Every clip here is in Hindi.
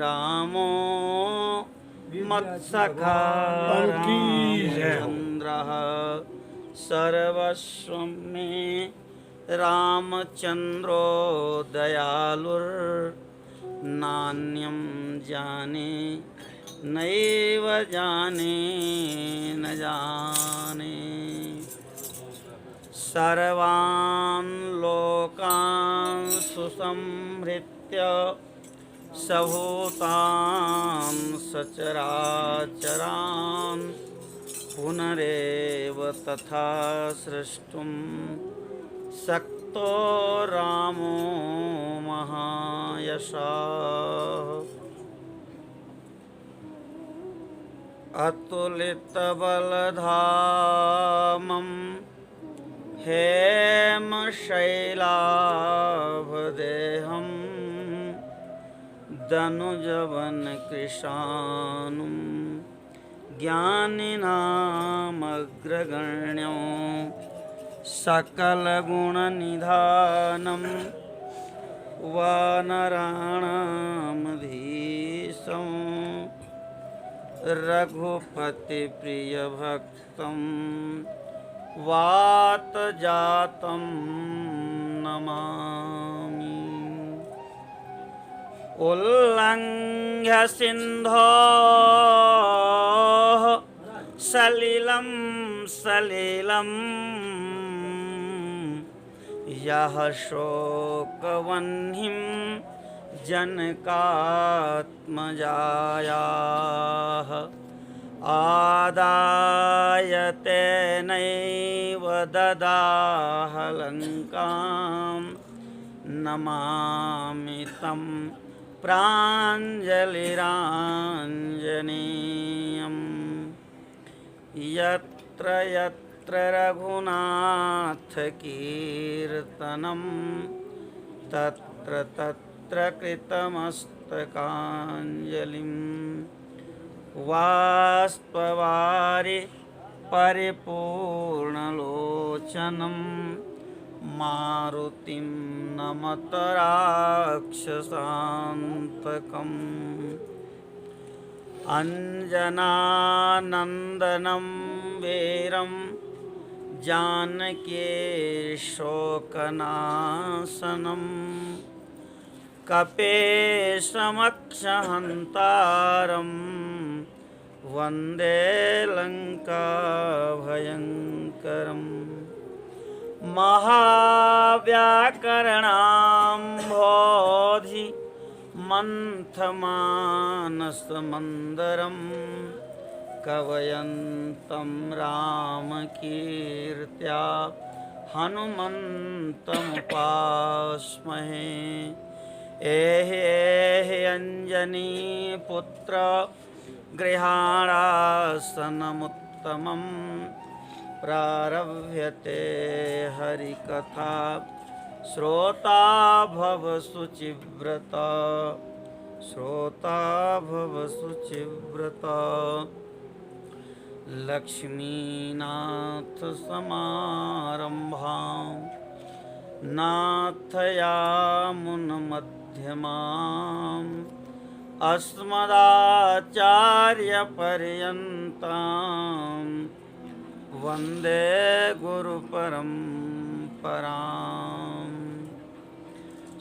रामो मत्सखा रामचन्द्रः सर्वस्वं मे रामचन्द्रो दयालुर्नान्यं जाने नैव जाने न जाने सर्वान् लोकान् सुसंहृत्य सभूतान् सचराचरान् पुनरेव तथा सृष्टुं शक्तो रामो महायशः अतुलितबलधामं हेमशैलाभदेहं दनुजवनकृशानुं ज्ञानिनामग्रगण्यं सकलगुणनिधानं वानराणामधीशं रघुपतिप्रियभक्तं वातजातं नमामि। उल्लङ्घ्य सिन्धोः सलिलं सलिलं यः शोकवह्निं जनकात्मजायाः आदाय तेनैव ददाह लङ्कां नमामि तं प्राञ्जलिराञ्जनेयम् यत्र यत्र रघुनाथकीर्तनं तत्र तत्र कृतमस्तकाञ्जलिं वाष्पवारि परिपूर्णलोचनं मारुतिं नमत राक्षसान्तकम् अञ्जनानन्दनं वीरं जानकी शोकनाशनं कपेशमक्षहन्तारं वन्दे लङ्काभयङ्करम् महाव्याकरणाम्भोधि मन्थमानसमन्दरं कवयन्तं रामकीर्त्या हनुमन्तमुपास्महे। एहि एहि अञ्जनीपुत्र गृहाणासनमुत्तमं प्रारभ्यते हरिकथा श्रोता भव शुचिव्रता श्रोता भव शुचिव्रता। लक्ष्मीनाथ समारम्भां नाथयामुनमध्यमाम् अस्मदाचार्यपर्यन्तां वन्दे गुरुपरम्पराम्।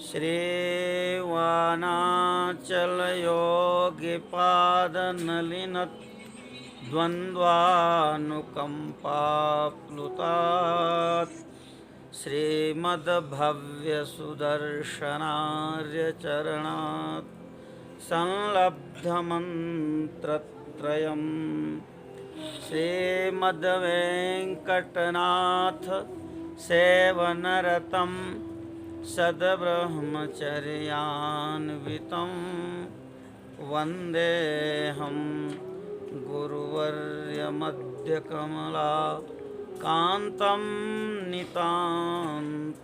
श्रीवाणाचलयोगिपादनलिनद्वन्द्वानुकम्पाप्लुतात् श्रीमद्भव्यसुदर्शनार्यचरणात् संलब्धमन्त्रत्रयम् श्रीमद्वेङ्कटनाथ सेवनरतं सद्ब्रह्मचर्यान्वितं वन्देऽहं गुरुवर्यमध्यकमला कान्तं नितान्तोज्ज्वलम्।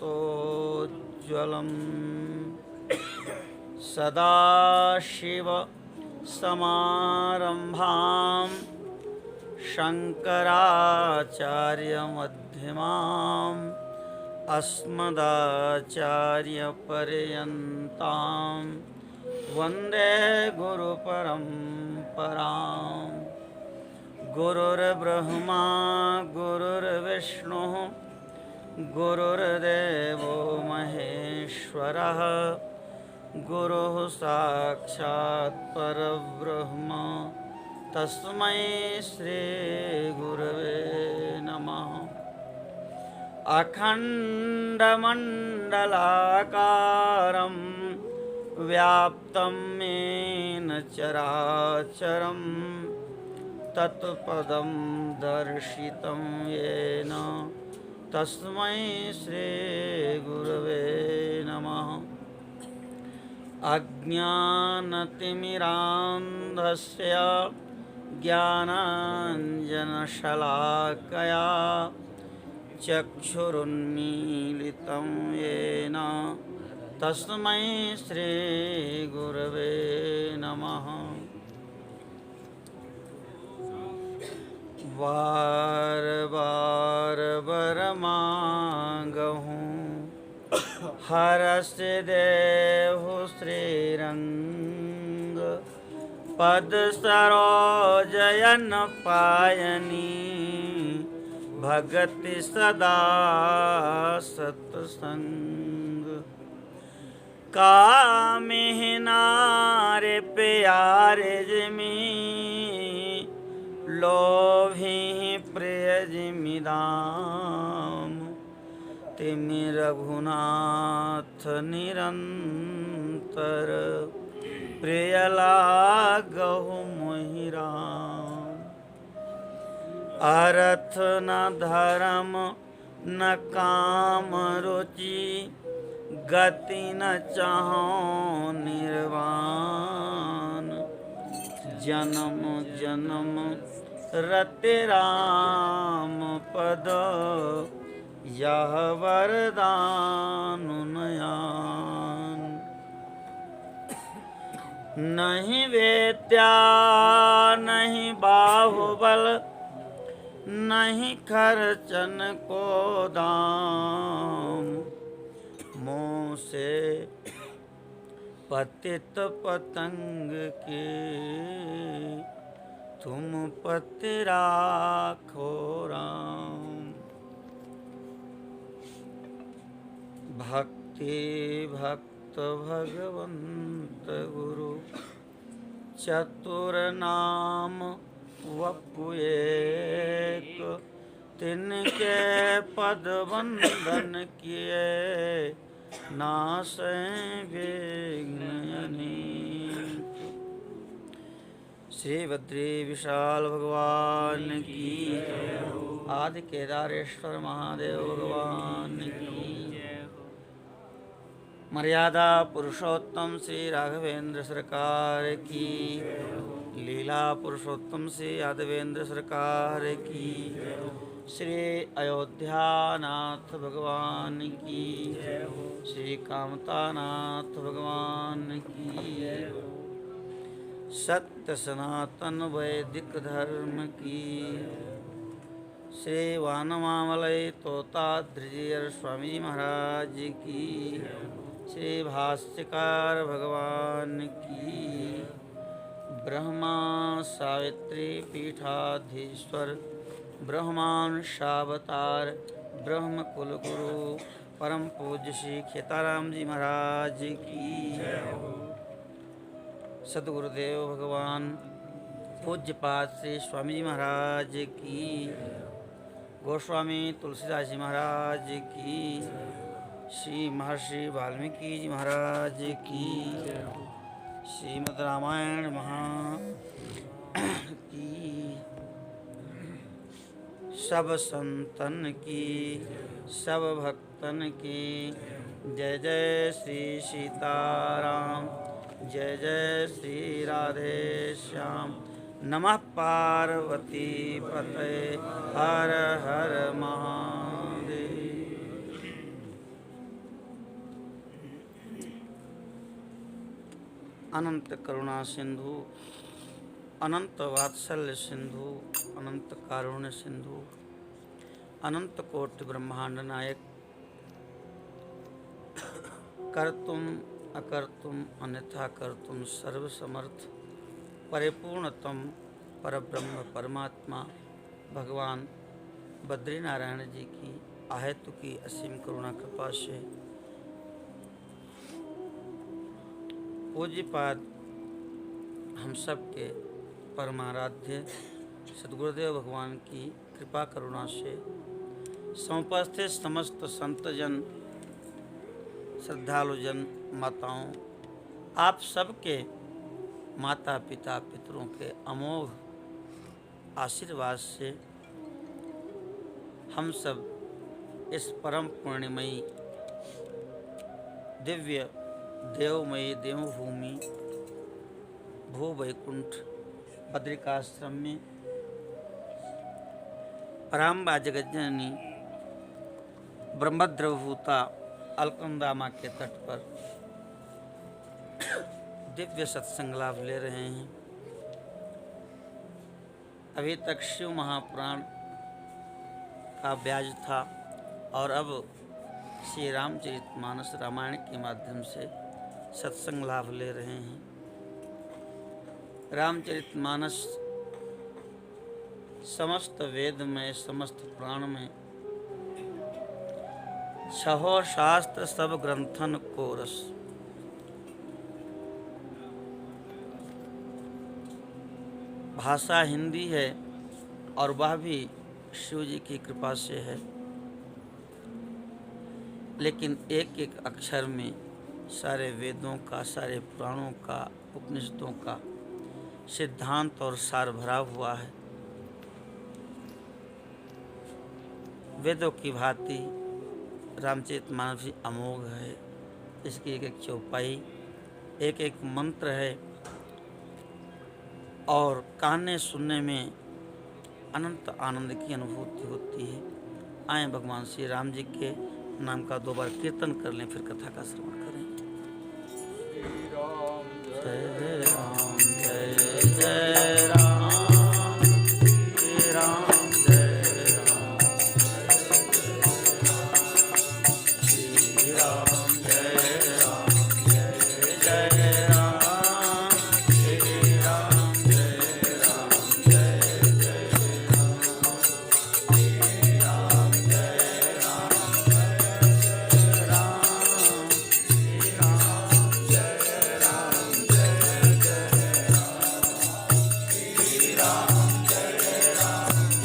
सदाशिव समारम्भां शङ्कराचार्यमध्यमाम् अस्मदाचार्यपर्यन्तां वन्दे गुरुपरम्पराम् गुरुर्ब्रह्मा गुरुर्विष्णुः गुरुर्देवो महेश्वरः गुरुः साक्षात् परब्रह्म तस्मै श्रीगुरवे नमः। अखण्डमण्डलाकारं व्याप्तं येन चराचरं तत्पदं दर्शितं येन तस्मै श्रीगुरवे नमः। अज्ञानतिमिरान्धस्य ज्ञानाञ्जनशलाकया चक्षुरुन्मीलितं येन तस्मै श्रीगुरवे नमः। बार बार बरमागहूँ हरस देहु श्रीरंग पद सरोजयन पायनी भगति सदा सत्संग कामिह नारे प्यारे जिमी लोभी प्रिय जिमिदाम तिमि रघुनाथ निरंतर प्रिय लागहु मोहि राम। अर्थ न धर्म न काम रुचि गति न चाहो निर्वाण जन्म जन्म रति राम पद यह वरदान नयान। नहीं वेत्या नहीं बाहुबल नहीं खर्चन को दाम मुँह से पतित पतंग के तुम पति राखो राम। भक्ति भक्त भगवंत गुरु चतुर नाम वपु एक तिनके पद वंदन किए नासै विघ्न अनेक। श्री बद्री विशाल भगवान की आदि केदारेश्वर महादेव भगवान की मर्यादा पुरुषोत्तम श्री राघवेंद्र सरकार की लीला पुरुषोत्तम श्री यादवेंद्र सरकार की श्री अयोध्यानाथ भगवान की श्री कामतानाथ भगवान की सत्य सनातन वैदिक धर्म की श्री वानमामलय तोताद्रिजय स्वामी महाराज की श्री भाष्यकार भगवान की ब्रह्मा सावित्री पीठाधीश्वर ब्रह्मांशावतार ब्रह्म कुलगुरु परम पूज्य श्री खेताराम जी महाराज की सद्गुरुदेव भगवान पूज्यपाद श्री स्वामी जी महाराज की गोस्वामी तुलसीदास जी महाराज की श्री महर्षि वाल्मीकि जी महाराज की श्रीमद् रामायण महा की सब संतन की सब भक्तन की जय जय श्री सीताराम जय जय श्री राधे श्याम। नमः पार्वती पतये हर हर महादेव। अनंत करुणा सिंधु अनंत वात्सल्य सिंधु अनंत कारुण्य सिंधु अनंत कोटि ब्रह्मांड नायक कर्तुम अकर्तुम अन्यथा कर्तुम सर्वसमर्थ परिपूर्णतम परब्रह्म परमात्मा भगवान बद्रीनारायण जी की आहेतु की असीम करुणा कृपा से पूज्यपाद हम सब के परमाराध्य सद्गुरुदेव भगवान की कृपा करुणा से समुपस्थित समस्त संतजन श्रद्धालुजन माताओं आप सबके माता पिता पितरों के अमोघ आशीर्वाद से हम सब इस परम पुण्यमयी दिव्य देवमयी देवभूमि भू वैकुंठ बद्रिकाश्रम में पराम्बा जगज्जननी ब्रह्मद्रवभूता अलकनंदा के तट पर दिव्य सत्संग लाभ ले रहे हैं। अभी तक शिव महापुराण का ब्याज था और अब श्री रामचरितमानस रामायण के माध्यम से सत्संग लाभ ले रहे हैं। रामचरितमानस समस्त वेद में समस्त पुराण में छहो शास्त्र सब ग्रंथन को रस। भाषा हिंदी है और वह भी शिव जी की कृपा से है, लेकिन एक एक अक्षर में सारे वेदों का, सारे पुराणों का, उपनिषदों का सिद्धांत और सार भरा हुआ है। वेदों की भांति रामचरितमानस भी अमोघ है। इसकी एक एक चौपाई, एक एक मंत्र है और कहने सुनने में अनंत आनंद की अनुभूति होती है। आए भगवान श्री राम जी के नाम का 2 बार कीर्तन कर लें, फिर कथा का श्रवण करें। जय राम जय जय राम, श्री राम जय राम, श्री राम जय राम, जय जय राम, श्री राम जय राम, जय जय राम, श्री राम जय राम, जय राम, श्री राम जय राम, जय जय राम, श्री राम जय राम, जय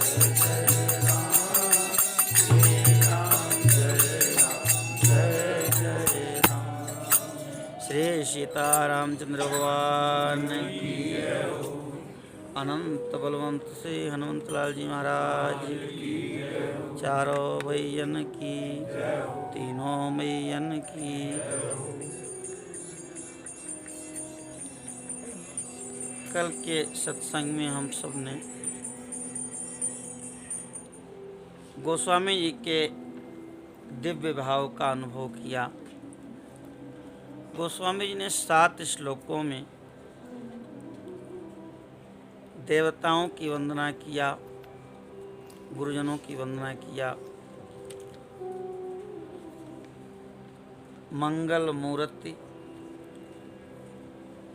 जय राम, श्री राम जय राम, जय जय राम। श्री सीतारामचंद्र भगवान की अनंत बलवंत श्री हनुमंतलाल जी महाराज की, चारों भैयन की, तीनों मैयन की। कल के सत्संग में हम सब ने गोस्वामी जी के दिव्य भाव का अनुभव किया। गोस्वामी जी ने 7 श्लोकों में देवताओं की वंदना किया, गुरुजनों की वंदना किया, मंगल मूर्ति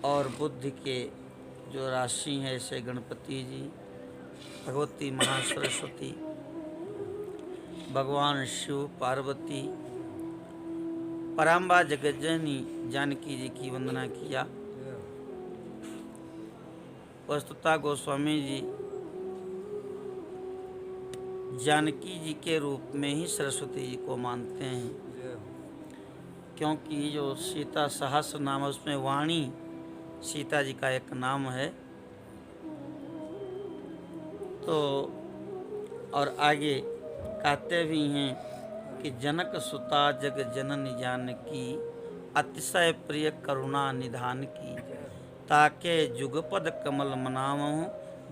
और बुद्धि के जो राशि है ऐसे गणपति जी, भगवती महासरस्वती, भगवान शिव, पार्वती, पराम्बा जगज्जननी जानकी जी की वंदना किया। वस्तुतः गोस्वामी जी जानकी जी के रूप में ही सरस्वती जी को मानते हैं, क्योंकि जो सीता सहस्र नाम है उसमें वाणी सीता जी का एक नाम है। तो और आगे कहते भी हैं कि जनक सुता जग जननी जानकी, अतिशय प्रिय करुणा निधान की, ताके जुगपद कमल मनावहु,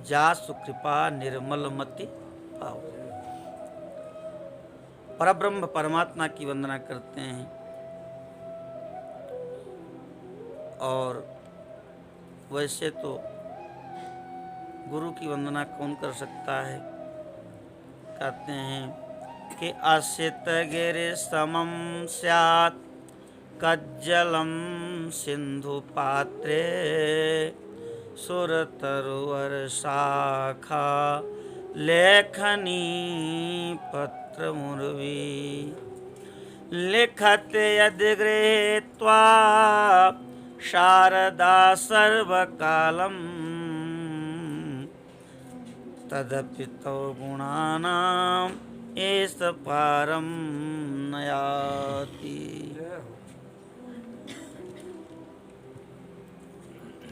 जासु कृपा निर्मल मति पाओ। परब्रह्म परमात्मा की वंदना करते हैं और वैसे तो गुरु की वंदना कौन कर सकता है? कहते हैं कि असित गिरि समम स्यात् कज्जलम सिंधु पात्रे सुरतरुवर शाखा लेखनी पत्र मुर्वी लिखत यदि गृहीत्वा शारदा सर्वकालम तदपि तव गुणानाम एस पारम नयाति।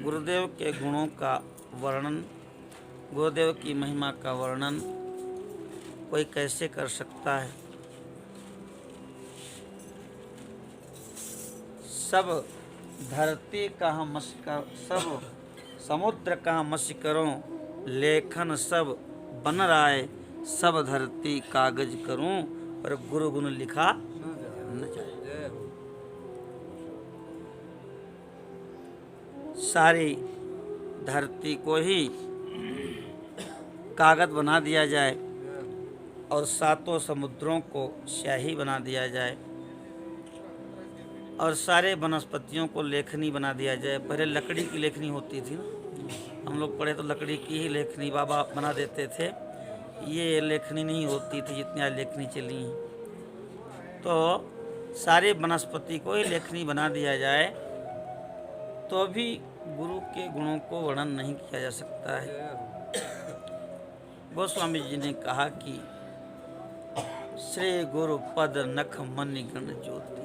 गुरुदेव के गुणों का वर्णन, गुरुदेव की महिमा का वर्णन कोई कैसे कर सकता है? सब धरती का मस्कर, सब समुद्र का मस्करों, लेखन सब बन रहा है, सब धरती कागज करूं, पर गुरु गुण लिखा न जाए। सारी धरती को ही कागज बना दिया जाए और सातों समुद्रों को स्याही बना दिया जाए और सारे वनस्पतियों को लेखनी बना दिया जाए। पहले लकड़ी की लेखनी होती थी ना, हम लोग पढ़े तो लकड़ी की ही लेखनी बाबा बना देते थे। ये लेखनी नहीं होती थी जितनी आज लेखनी चली हैं। तो सारे वनस्पति को ही लेखनी बना दिया जाए तो भी गुरु के गुणों को वर्णन नहीं किया जा सकता है। गोस्वामी जी ने कहा कि श्री गुरु पद नख मनि गण ज्योति।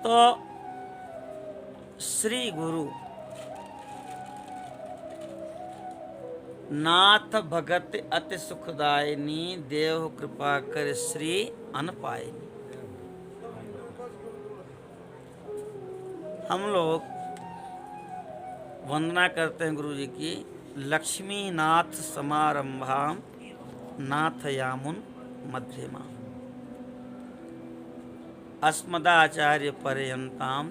तो श्री गुरु नाथ भगत अति सुखदायिनी, देव कृपा कर श्री अन पायिनी। हम लोग वंदना करते हैं गुरु जी की। लक्ष्मी नाथ समारंभाम नाथ यामुन मध्यमा अस्मदाचार्य पर्यंताम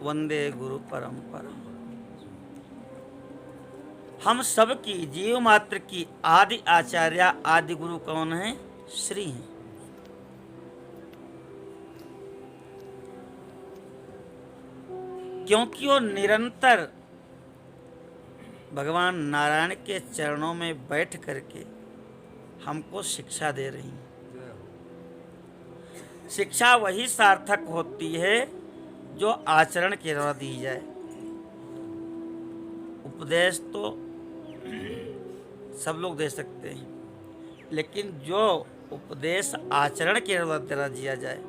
वंदे गुरु परंपरा। हम सब की जीव मात्र की आदि आचार्य आदि गुरु कौन है? श्री हैं। क्योंकि वो निरंतर भगवान नारायण के चरणों में बैठ करके हमको शिक्षा दे रही हैं। शिक्षा वही सार्थक होती है जो आचरण के द्वारा दी जाए। उपदेश तो सब लोग दे सकते हैं, लेकिन जो उपदेश आचरण के द्वारा दिया जाए।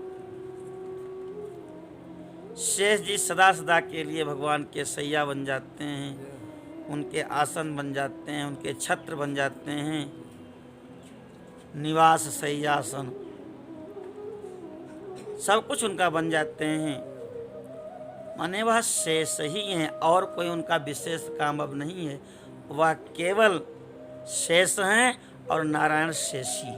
शेष जी सदा सदा के लिए भगवान के सैया बन जाते हैं, उनके आसन बन जाते हैं, उनके छत्र बन जाते हैं, निवास सैयासन सब कुछ उनका बन जाते हैं। माने वह शेष ही हैं और कोई उनका विशेष काम अब नहीं है। वह केवल शेष हैं और नारायण शेषी।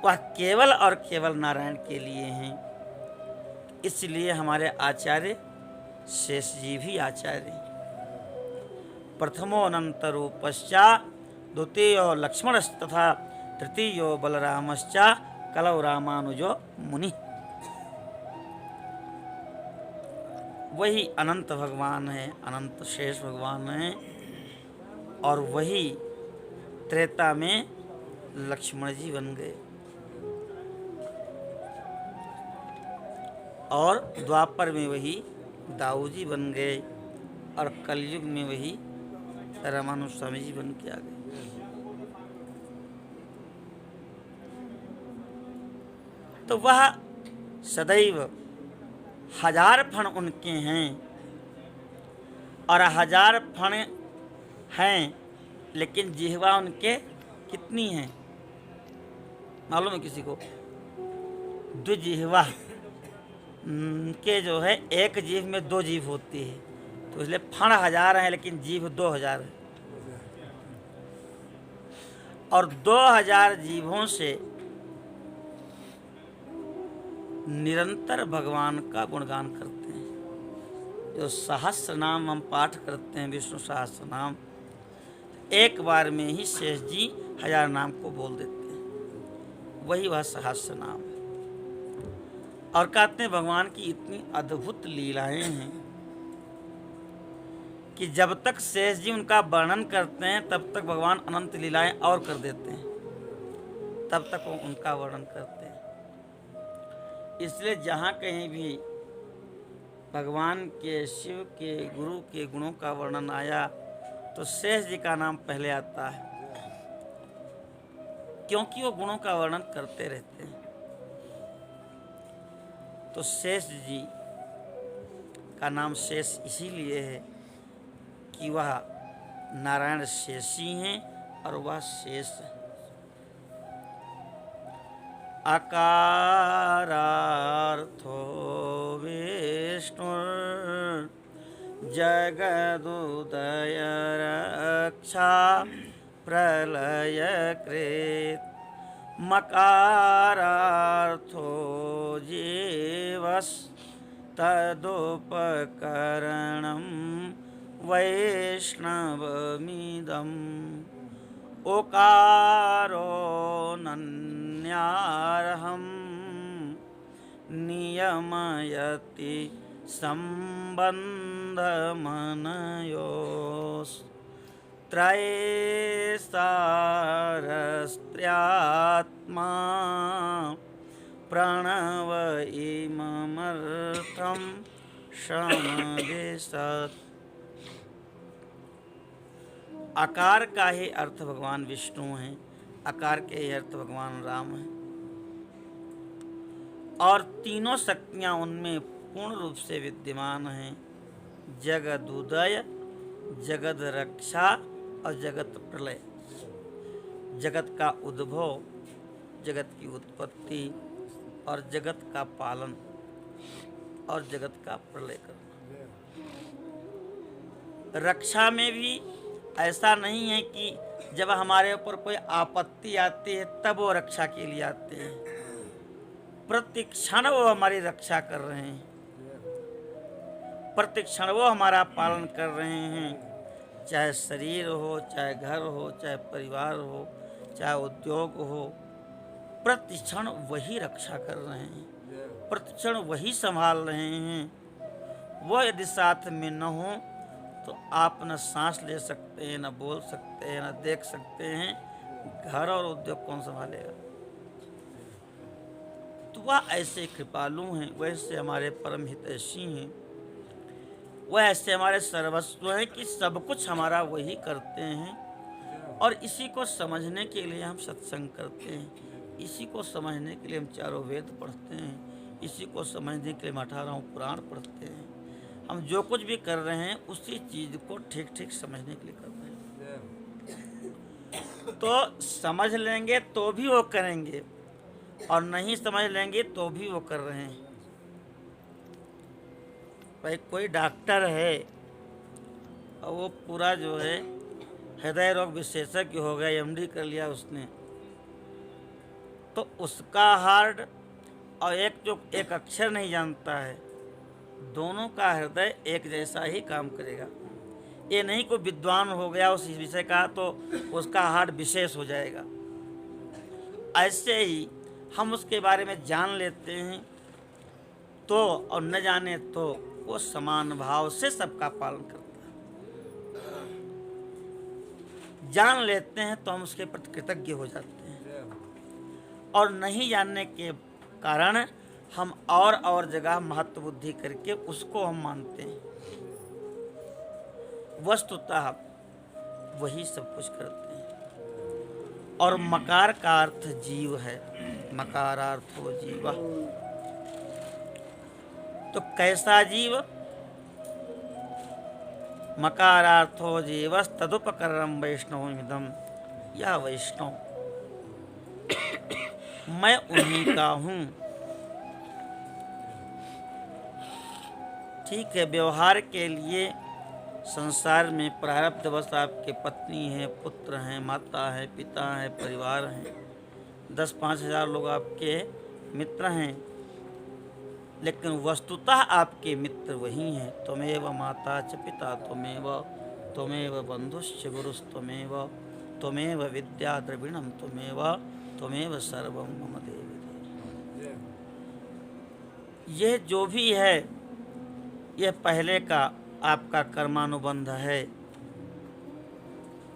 वह केवल और केवल नारायण के लिए हैं। इसलिए हमारे आचार्य शेष जी भी आचार्य। प्रथमो अनंतरो पश्चात द्वितीयो लक्ष्मणस्तथा तृतीयो बलरामश्चा कलौ रामानुजो मुनि। वही अनंत भगवान है, अनंत शेष भगवान है। और वही त्रेता में लक्ष्मण जी बन गए और द्वापर में वही दाऊ जी बन गए और कलयुग में वही रामानुज स्वामी जी बन के आ गए। तो वह सदैव हजार फण उनके हैं और हजार फण हैं, लेकिन जिह्वा उनके कितनी हैं मालूम है किसी को? द्विजिह्वा के जो है एक जीभ में दो जीभ होती है, तो इसलिए फण हजार हैं लेकिन जीभ 2000 है। और 2000 जीभों से निरंतर भगवान का गुणगान करते हैं। जो सहस्र नाम हम पाठ करते हैं, विष्णु सहस्र नाम, एक बार में ही शेष जी 1000 नाम को बोल देते हैं। वही वह सहस्र नाम है। और कहते हैं भगवान की इतनी अद्भुत लीलाएं हैं कि जब तक शेष जी उनका वर्णन करते हैं तब तक भगवान अनंत लीलाएं और कर देते हैं, तब तक वो उनका वर्णन करते हैं। इसलिए जहाँ कहीं भी भगवान के, शिव के, गुरु के गुणों का वर्णन आया तो शेष जी का नाम पहले आता है, क्योंकि वो गुणों का वर्णन करते रहते हैं। तो शेष जी का नाम शेष इसीलिए है कि वह नारायण शेषी हैं और वह शेष है। अकारार्थो विष्णु जगदुदय रक्षा प्रलय कृत, मकारार्थो जीवस् तदुपकरणं वैष्णवमिदम्, ओकारो नन्यार्हं नियमयति सम्बन्धमनयोस्, त्रयसारस्त्र्यात्मा प्रणव इममर्थं समदिशत्। आकार का ही अर्थ भगवान विष्णु हैं, आकार के ही अर्थ भगवान राम हैं, और तीनों शक्तियाँ उनमें पूर्ण रूप से विद्यमान हैं। जगदुदय, जगत रक्षा और जगत प्रलय। जगत का उद्भव, जगत की उत्पत्ति और जगत का पालन और जगत का प्रलय करना। रक्षा में भी ऐसा नहीं है कि जब हमारे ऊपर कोई आपत्ति आती है तब वो रक्षा के लिए आते हैं। प्रतिक्षण वो हमारी रक्षा कर रहे हैं, प्रतिक्षण वो हमारा पालन कर रहे हैं। चाहे शरीर हो, चाहे घर हो, चाहे परिवार हो, चाहे उद्योग हो, प्रतिक्षण वही रक्षा कर रहे हैं, प्रतिक्षण वही संभाल रहे हैं। वो यदि साथ में न हो तो आप न सांस ले सकते हैं, न बोल सकते हैं, न देख सकते हैं। घर और उद्योग कौन संभालेगा? तो वह ऐसे कृपालु हैं, वैसे हमारे परम हितैषी हैं, वह ऐसे हमारे सर्वस्व हैं कि सब कुछ हमारा वही करते हैं। और इसी को समझने के लिए हम सत्संग करते हैं, इसी को समझने के लिए हम चारों वेद पढ़ते हैं, इसी को समझने के लिए हम 18 पुराण पढ़ते हैं। हम जो कुछ भी कर रहे हैं उसी चीज़ को ठीक ठीक समझने के लिए कर रहे हैं। तो समझ लेंगे तो भी वो करेंगे, और नहीं समझ लेंगे तो भी वो कर रहे हैं। भाई कोई डॉक्टर है और वो पूरा जो है हृदय रोग विशेषज्ञ हो गया, एमडी कर लिया उसने, तो उसका हार्ट और एक अक्षर नहीं जानता है, दोनों का हृदय एक जैसा ही काम करेगा। ये नहीं कोई विद्वान हो गया उस विषय का तो उसका हार्ट विशेष हो जाएगा। ऐसे ही हम उसके बारे में जान लेते हैं तो, और न जाने तो वो समान भाव से सबका पालन करता है। जान लेते हैं तो हम उसके प्रति कृतज्ञ हो जाते हैं, और नहीं जानने के कारण हम और जगह महत्व बुद्धि करके उसको हम मानते हैं। वस्तुतः वही सब कुछ करते हैं। और मकार का अर्थ जीव है, मकारार्थो जीव। तो कैसा जीव? मकारार्थो जीवस् तदुपकरणं वैष्णवमिदं। यह वैष्णव मैं उन्हीं का हूँ। ठीक है, व्यवहार के लिए संसार में प्रारब्धवश आपके पत्नी हैं, पुत्र हैं, माता है, पिता है, परिवार हैं, 10-5 हज़ार लोग आपके मित्र हैं, लेकिन वस्तुतः आपके मित्र वही हैं। त्वमेव माता च पिता त्वमेव बंधुश्च गुरुस्त्वमेव त्वमेव विद्या द्रविणम त्वमेव सर्वं मम देव। यह जो भी है यह पहले का आपका कर्मानुबंध है।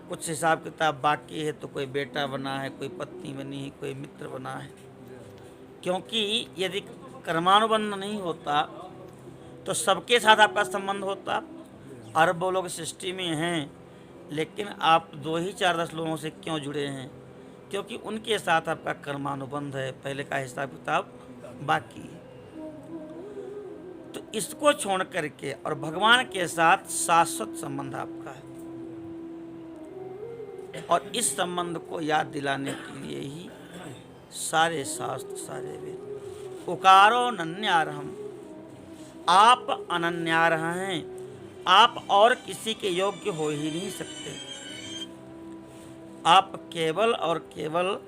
कुछ हिसाब किताब बाकी है तो कोई बेटा बना है, कोई पत्नी बनी है, कोई मित्र बना है। क्योंकि यदि कर्मानुबंध नहीं होता तो सबके साथ आपका संबंध होता। अरबों लोग सृष्टि में हैं, लेकिन आप 2 ही 4-10 लोगों से क्यों जुड़े हैं? क्योंकि उनके साथ आपका कर्मानुबंध है, पहले का हिसाब किताब बाकी है। तो इसको छोड़ करके और भगवान के साथ शाश्वत संबंध आपका है, और इस संबंध को याद दिलाने के लिए ही सारे शास्त्र, सारे वेद। उकारो अनन्यार्हम्, आप अनन्यार्ह हैं, आप और किसी के योग्य हो ही नहीं सकते। आप केवल और केवल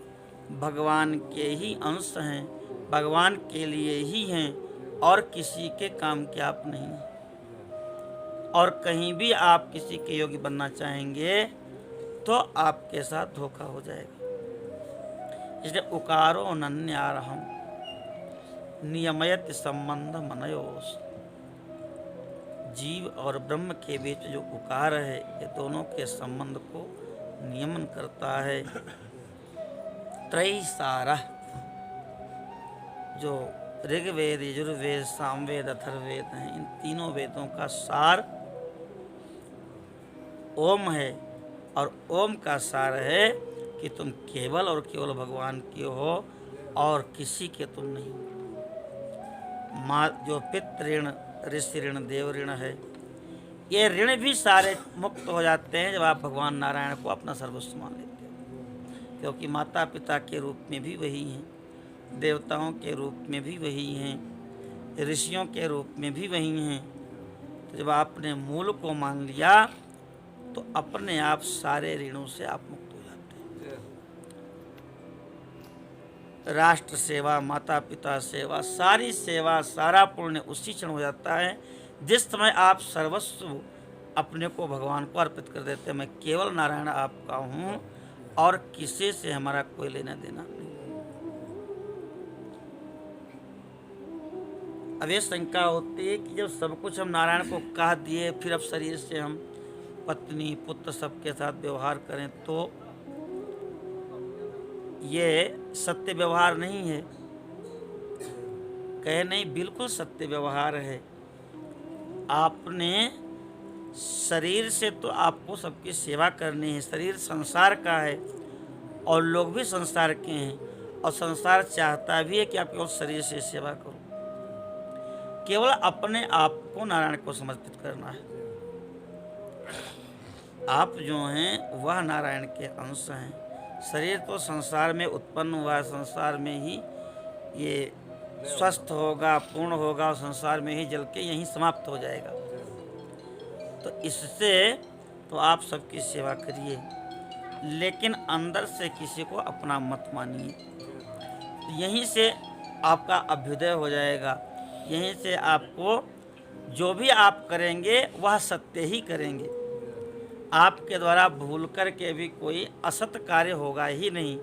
भगवान के ही अंश हैं, भगवान के लिए ही हैं, और किसी के काम के आप नहीं हैं। और कहीं भी आप किसी के योग्य बनना चाहेंगे तो आपके साथ धोखा हो जाएगा। इसलिए उकारो अनन्यार्हम् नियमयति संबंध मनयोस्। जीव और ब्रह्म के बीच जो उकार है, ये दोनों के संबंध को नियमन करता है। त्रैसारः, जो ऋग्वेद, यजुर्वेद, सामवेद, अथर्ववेद हैं, इन तीनों वेदों का सार ओम है। और ओम का सार है कि तुम केवल और केवल भगवान के हो और किसी के तुम नहीं हो। माँ जो पितृ ऋण, ऋषि ऋण, देव ऋण है, ये ऋण भी सारे मुक्त हो जाते हैं जब आप भगवान नारायण को अपना सर्वस्व मान लेते हैं। क्योंकि माता पिता के रूप में भी वही हैं, देवताओं के रूप में भी वही हैं, ऋषियों के रूप में भी वही हैं। तो जब आपने मूल को मान लिया तो अपने आप सारे ऋणों से आप मुक्त हो जाते हैं। राष्ट्र सेवा, माता पिता सेवा, सारी सेवा, सारा पुण्य उसी क्षण हो जाता है जिस समय आप सर्वस्व अपने को भगवान को अर्पित कर देते हैं। मैं केवल नारायण आपका हूँ और किसी से हमारा कोई लेना देना नहीं। अब ये शंका होती है कि जब सब कुछ हम नारायण को कह दिए, फिर अब शरीर से हम पत्नी पुत्र सबके साथ व्यवहार करें तो ये सत्य व्यवहार नहीं है। कहे नहीं, बिल्कुल सत्य व्यवहार है। आपने शरीर से तो आपको सबकी सेवा करनी है, शरीर संसार का है और लोग भी संसार के हैं, और संसार चाहता भी है कि आप केवल शरीर से सेवा करो। केवल अपने आप को नारायण को समर्पित करना है। आप जो हैं वह नारायण के अंश हैं। शरीर तो संसार में उत्पन्न हुआ, संसार में ही ये स्वस्थ होगा, पूर्ण होगा, और संसार में ही जल के यहीं समाप्त हो जाएगा। तो इससे तो आप सबकी सेवा करिए, लेकिन अंदर से किसी को अपना मत मानिए। यहीं से आपका अभ्युदय हो जाएगा। यहीं से आपको जो भी आप करेंगे वह सत्य ही करेंगे। आपके द्वारा भूल कर के भी कोई असत कार्य होगा ही नहीं,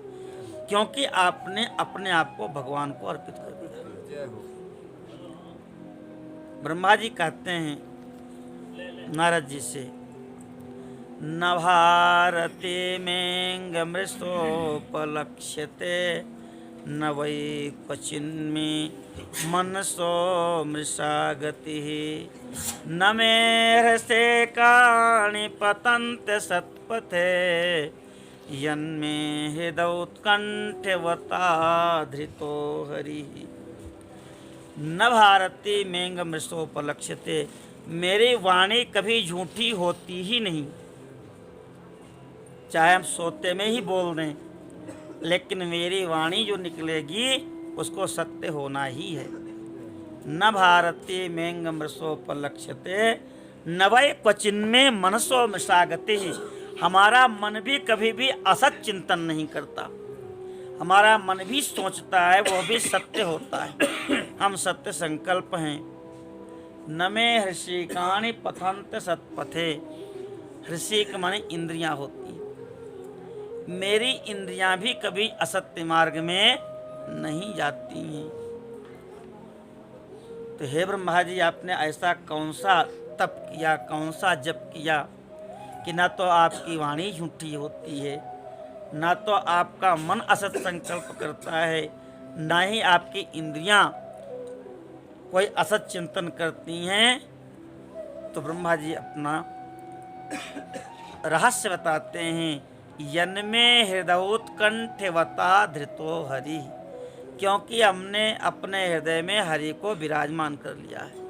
क्योंकि आपने अपने आप को भगवान को अर्पित कर दिया। ब्रह्मा जी कहते हैं नारद जी से, न भारते मेंग मृषोपलक्ष्यते न वै क्वचिन्मे मनसो मृषा गति न मे हृसे कानि पतन्ते सत्पथे यन्मे हृदौत्कण्ठवता धृतो हरिः। न भारती मेंग मृषोपलक्ष्यते, मेरी वाणी कभी झूठी होती ही नहीं। चाहे हम सोते में ही बोल दें, लेकिन मेरी वाणी जो निकलेगी उसको सत्य होना ही है। न भारती मेंग मृषोपलक्ष्यते न वै क्वचिन्मे मनसो मृषा गति। हमारा मन भी कभी भी असत चिंतन नहीं करता, हमारा मन भी सोचता है, वह भी सत्य होता है। हम सत्य संकल्प हैं। न मे हृषिकाणि पथंत सत्पथे। हृषिक माने इंद्रियां होती हैं। मेरी इंद्रियां भी कभी असत्य मार्ग में नहीं जाती हैं। तो हे ब्रह्मा जी, आपने ऐसा कौन सा तप किया, कौन सा जप किया कि ना तो आपकी वाणी झूठी होती है, ना तो आपका मन असत संकल्प करता है, ना ही आपकी इंद्रियां कोई असत चिंतन करती हैं। तो ब्रह्मा जी अपना रहस्य बताते हैं। यन्मे हृदयोत्कंठवता धृतो हरि। क्योंकि हमने अपने हृदय में हरि को विराजमान कर लिया है।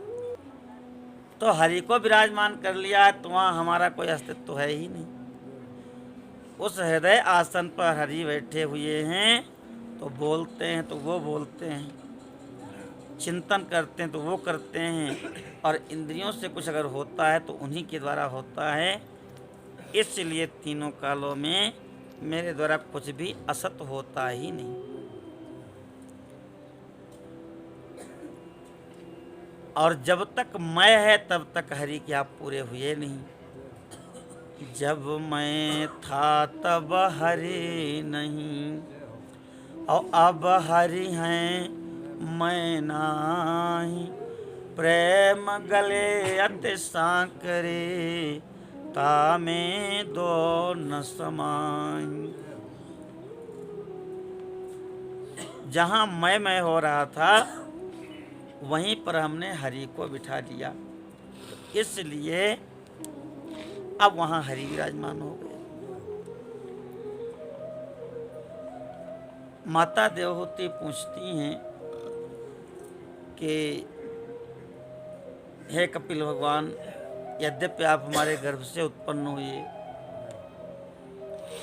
तो हरि को विराजमान कर लिया है तो वहाँ हमारा कोई अस्तित्व तो है ही नहीं। उस हृदय आसन पर हरि बैठे हुए हैं, तो बोलते हैं तो वो बोलते हैं, चिंतन करते हैं तो वो करते हैं, और इंद्रियों से कुछ अगर होता है तो उन्हीं के द्वारा होता है। इसलिए तीनों कालों में मेरे द्वारा कुछ भी असत होता ही नहीं। और जब तक मैं है तब तक हरि के आप पूरे हुए नहीं। जब मैं था तब हरि नहीं, और अब हरि हैं मैं नाही। प्रेम गले अति सांकरे, तामे दो न समाई। जहाँ मैं हो रहा था वहीं पर हमने हरि को बिठा दिया, इसलिए अब वहाँ हरि विराजमान हो गए। माता देवहूति पूछती हैं कि हे कपिल भगवान, यद्यपि आप हमारे गर्भ से उत्पन्न हुए,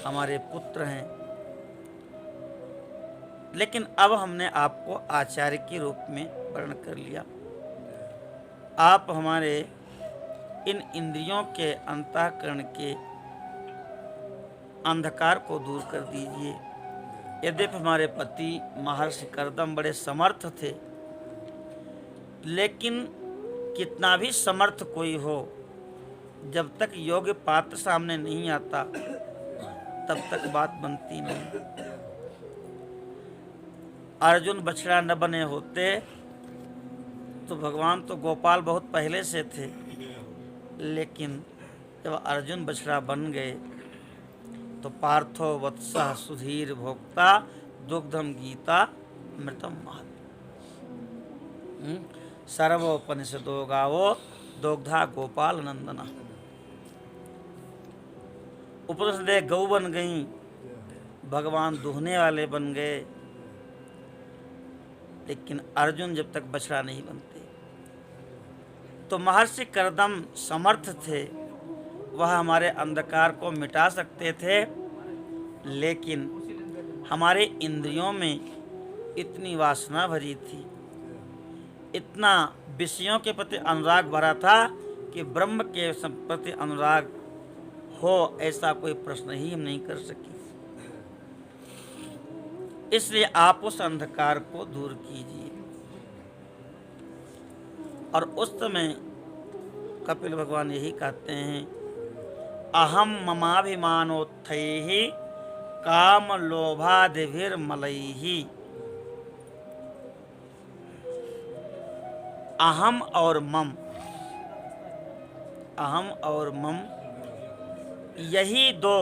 हमारे पुत्र हैं, लेकिन अब हमने आपको आचार्य के रूप में वर्ण कर लिया। आप हमारे इन इंद्रियों के अंतःकरण के अंधकार को दूर कर दीजिए। यद्यपि हमारे पति महर्षि कर्दम बड़े समर्थ थे, लेकिन कितना भी समर्थ कोई हो, जब तक योग्य पात्र सामने नहीं आता तब तक बात बनती नहीं। अर्जुन बछड़ा न बने होते तो भगवान तो गोपाल बहुत पहले से थे, लेकिन जब अर्जुन बछड़ा बन गए तो पार्थो वत्सः सुधीर भोक्ता दुग्धम गीता मृतम महत्। सर्वोपनिषदो गावो दुग्धा गोपाल नंदना। उपनिषदें गौ बन गईं, भगवान दुहने वाले बन गए, लेकिन अर्जुन जब तक बछड़ा नहीं बनते। तो महर्षि कर्दम समर्थ थे, वह हमारे अंधकार को मिटा सकते थे, लेकिन हमारे इंद्रियों में इतनी वासना भरी थी, इतना विषयों के प्रति अनुराग भरा था कि ब्रह्म के प्रति अनुराग हो ऐसा कोई प्रश्न ही हम नहीं कर सके। इसलिए आप उस अंधकार को दूर कीजिए। और उस समय कपिल भगवान यही कहते हैं, अहम ममाभिमानोत्थैः काम लोभादिभिर्मलैः। अहम और मम, अहम और मम यही दो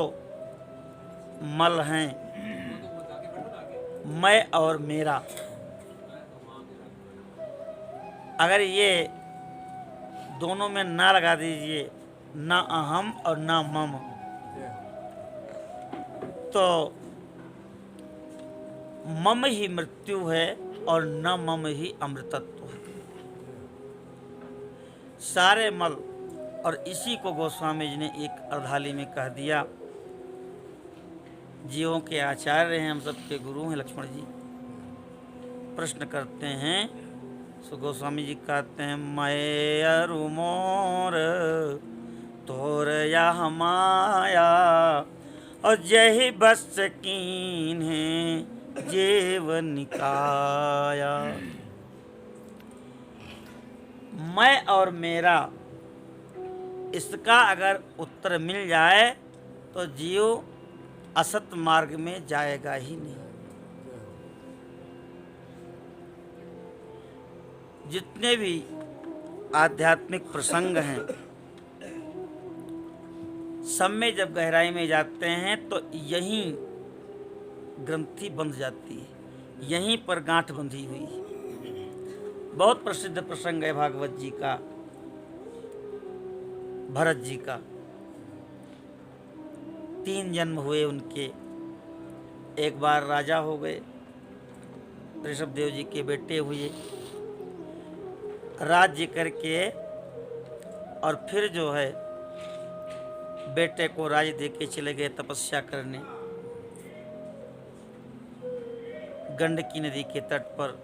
मल हैं, मैं और मेरा। अगर ये दोनों में ना लगा दीजिए, ना अहम और ना मम, तो मम ही मृत्यु है और न मम ही अमृतत्व है। सारे मल। और इसी को गोस्वामी जी ने एक अर्धाली में कह दिया। जीवों के आचार्य हैं, हम सबके गुरु हैं लक्ष्मण जी। प्रश्न करते हैं, सो गोस्वामी जी कहते हैं, मैं अरु मोर तोर या माया, और जही बस कीन है जीव निकाया। मैं और मेरा, इसका अगर उत्तर मिल जाए तो जीव असत मार्ग में जाएगा ही नहीं। जितने भी आध्यात्मिक प्रसंग हैं, सब में जब गहराई में जाते हैं तो यहीं ग्रंथि बंध जाती है, यहीं पर गांठ बंधी हुई है। बहुत प्रसिद्ध प्रसंग है भागवत जी का, भरत जी का। 3 जन्म हुए उनके। एक बार राजा हो गए, ऋषभदेव जी के बेटे हुए, राज्य करके, और फिर जो है बेटे को राज्य दे के चले गए तपस्या करने गंडकी नदी के तट पर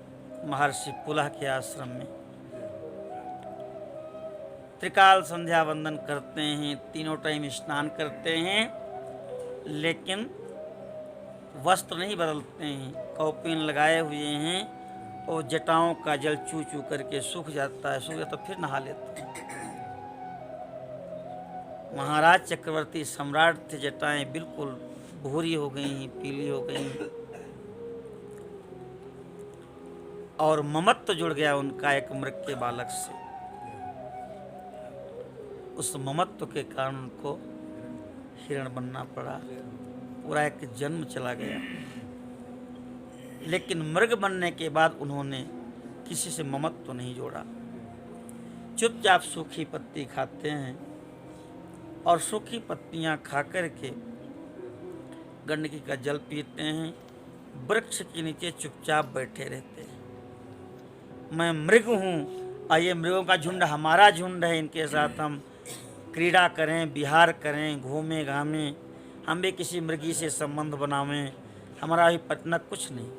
महर्षि पुलह के आश्रम में। त्रिकाल संध्या वंदन करते हैं, तीनों टाइम स्नान करते हैं, लेकिन वस्त्र नहीं बदलते हैं, कौपीन लगाए हुए हैं, और जटाओं का जल चू चू करके सूख जाता है, सूख जाता फिर नहा लेते हैं। महाराज चक्रवर्ती सम्राट थे, जटाएं बिल्कुल भूरी हो गई, पीली हो गई, और ममत्व जुड़ गया उनका एक मृग के बालक से। उस ममत्व के कारण उनको हिरण बनना पड़ा, पूरा एक जन्म चला गया। लेकिन मृग बनने के बाद उन्होंने किसी से ममत्व नहीं जोड़ा, चुपचाप सूखी पत्ती खाते हैं, और सूखी पत्तियां खा कर के गंडकी का जल पीते हैं, वृक्ष के नीचे चुपचाप बैठे रहते हैं। मैं मृग हूँ और ये मृगों का झुंड हमारा झुंड है, इनके साथ हम क्रीड़ा करें, विहार करें, घूमें घामें, हम भी किसी मृगी से संबंध बनावें, हमारा भी पटना कुछ नहीं।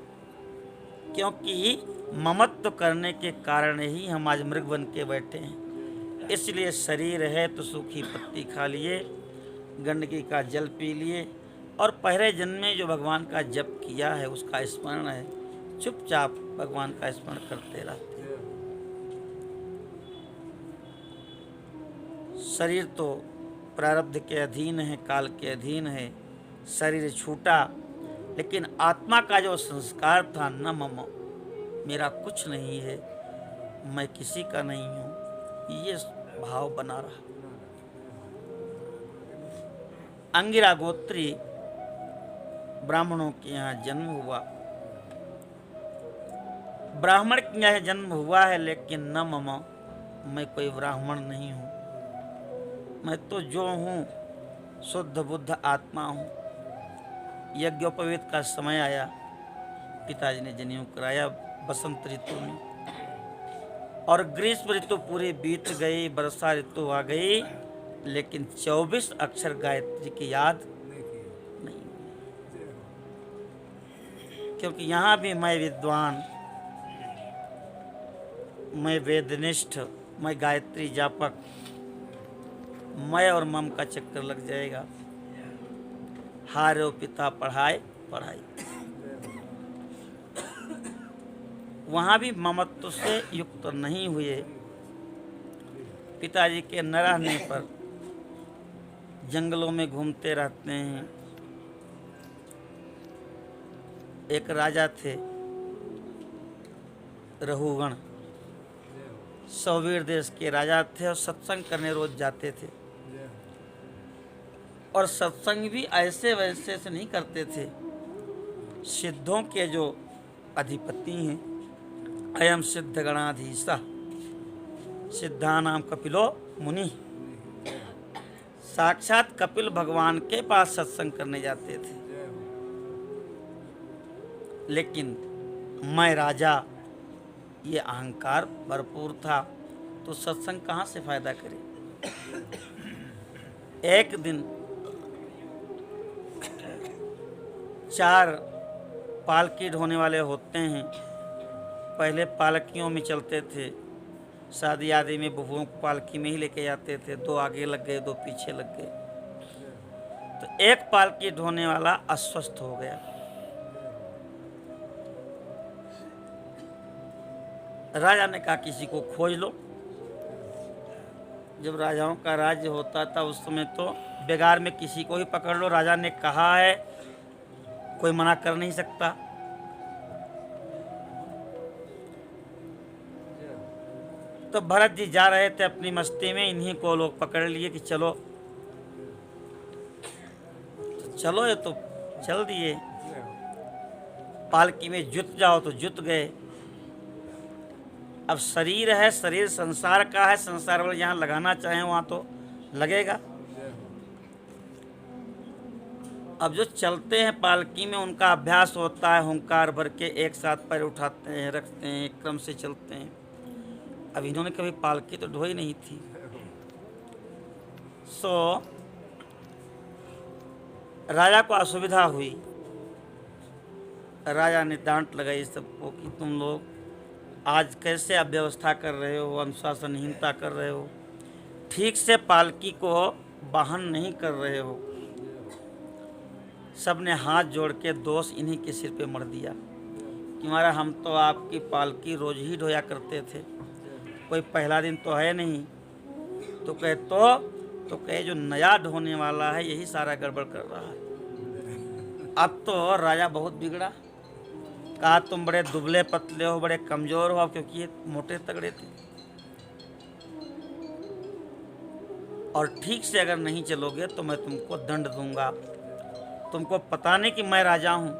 क्योंकि ममत्व करने के कारण ही हम आज मृग बन के बैठे हैं। इसलिए शरीर है तो सूखी पत्ती खा लिए, गंडकी का जल पी लिए, और पहले जन्म में जो भगवान का जप किया है उसका स्मरण है, चुपचाप भगवान का स्मरण करते रहते हैं। शरीर तो प्रारब्ध के अधीन है, काल के अधीन है, शरीर छूटा, लेकिन आत्मा का जो संस्कार था, न मम, मेरा कुछ नहीं है, मैं किसी का नहीं हूँ, ये भाव बना रहा। अंगिरा गोत्री ब्राह्मणों के यहाँ जन्म हुआ, ब्राह्मण के यहाँ जन्म हुआ है, लेकिन न मम, मैं कोई ब्राह्मण नहीं हूँ, मैं तो जो हूँ शुद्ध बुद्ध आत्मा हूँ। यज्ञोपवीत का समय आया, पिताजी ने जनेऊ कराया बसंत ऋतु में, और ग्रीष्म ऋतु पूरी बीत गई, वर्षा ऋतु आ गई, लेकिन 24 अक्षर गायत्री की याद नहीं, क्योंकि यहाँ भी मैं विद्वान, मैं वेदनिष्ठ, मैं गायत्री जापक, मैं और मम का चक्कर लग जाएगा। हारो पिता पढ़ाए पढ़ाई, वहाँ भी ममत्व से युक्त नहीं हुए। पिताजी के न रहने पर जंगलों में घूमते रहते हैं। एक राजा थे रहुगण, सौवीर देश के राजा थे, और सत्संग करने रोज जाते थे, और सत्संग भी ऐसे वैसे से नहीं करते थे। सिद्धों के जो अधिपति हैं, अयम सिद्ध गणाधीशः सिद्धानाम कपिलो मुनि, साक्षात कपिल भगवान के पास सत्संग करने जाते थे। लेकिन मैं राजा, ये अहंकार भरपूर था, तो सत्संग कहाँ से फायदा करे। एक दिन 4 पालकी ढोने वाले होते हैं, पहले पालकियों में चलते थे, शादी आदि में बहुओं को पालकी में ही लेके जाते थे, 2 आगे लग गए 2 पीछे लग गए। तो एक पालकी ढोने वाला अस्वस्थ हो गया। राजा ने कहा किसी को खोज लो, जब राजाओं का राज्य होता था उस समय तो बेगार में किसी को ही पकड़ लो, राजा ने कहा है, कोई मना कर नहीं सकता। तो भरत जी जा रहे थे अपनी मस्ती में, इन्हीं को लोग पकड़ लिए कि चलो चलो, ये तो चल दिए। पालकी में जुत जाओ तो जुत गए। अब शरीर है, शरीर संसार का है, संसार वाले जहाँ लगाना चाहें वहाँ तो लगेगा। अब जो चलते हैं पालकी में उनका अभ्यास होता है, हुंकार भर के एक साथ पैर उठाते हैं, रखते हैं, एक क्रम से चलते हैं। अब इन्होंने कभी पालकी तो ढोई नहीं थी, सो राजा को असुविधा हुई। राजा ने डांट लगाई सबको कि तुम लोग आज कैसे अव्यवस्था कर रहे हो, अनुशासनहीनता कर रहे हो, ठीक से पालकी को वाहन नहीं कर रहे हो। सब ने हाथ जोड़ के दोष इन्हीं के सिर पे मर दिया कि महाराज हम तो आपकी पालकी रोज ही ढोया करते थे, कोई पहला दिन तो है नहीं। तो कहे जो नया ढोने वाला है यही सारा गड़बड़ कर रहा है। अब तो राजा बहुत बिगड़ा, कहा तुम बड़े दुबले पतले हो, बड़े कमजोर हो, क्योंकि ये मोटे तगड़े थे, और ठीक से अगर नहीं चलोगे तो मैं तुमको दंड दूंगा। तुमको पता नहीं कि मैं राजा हूं।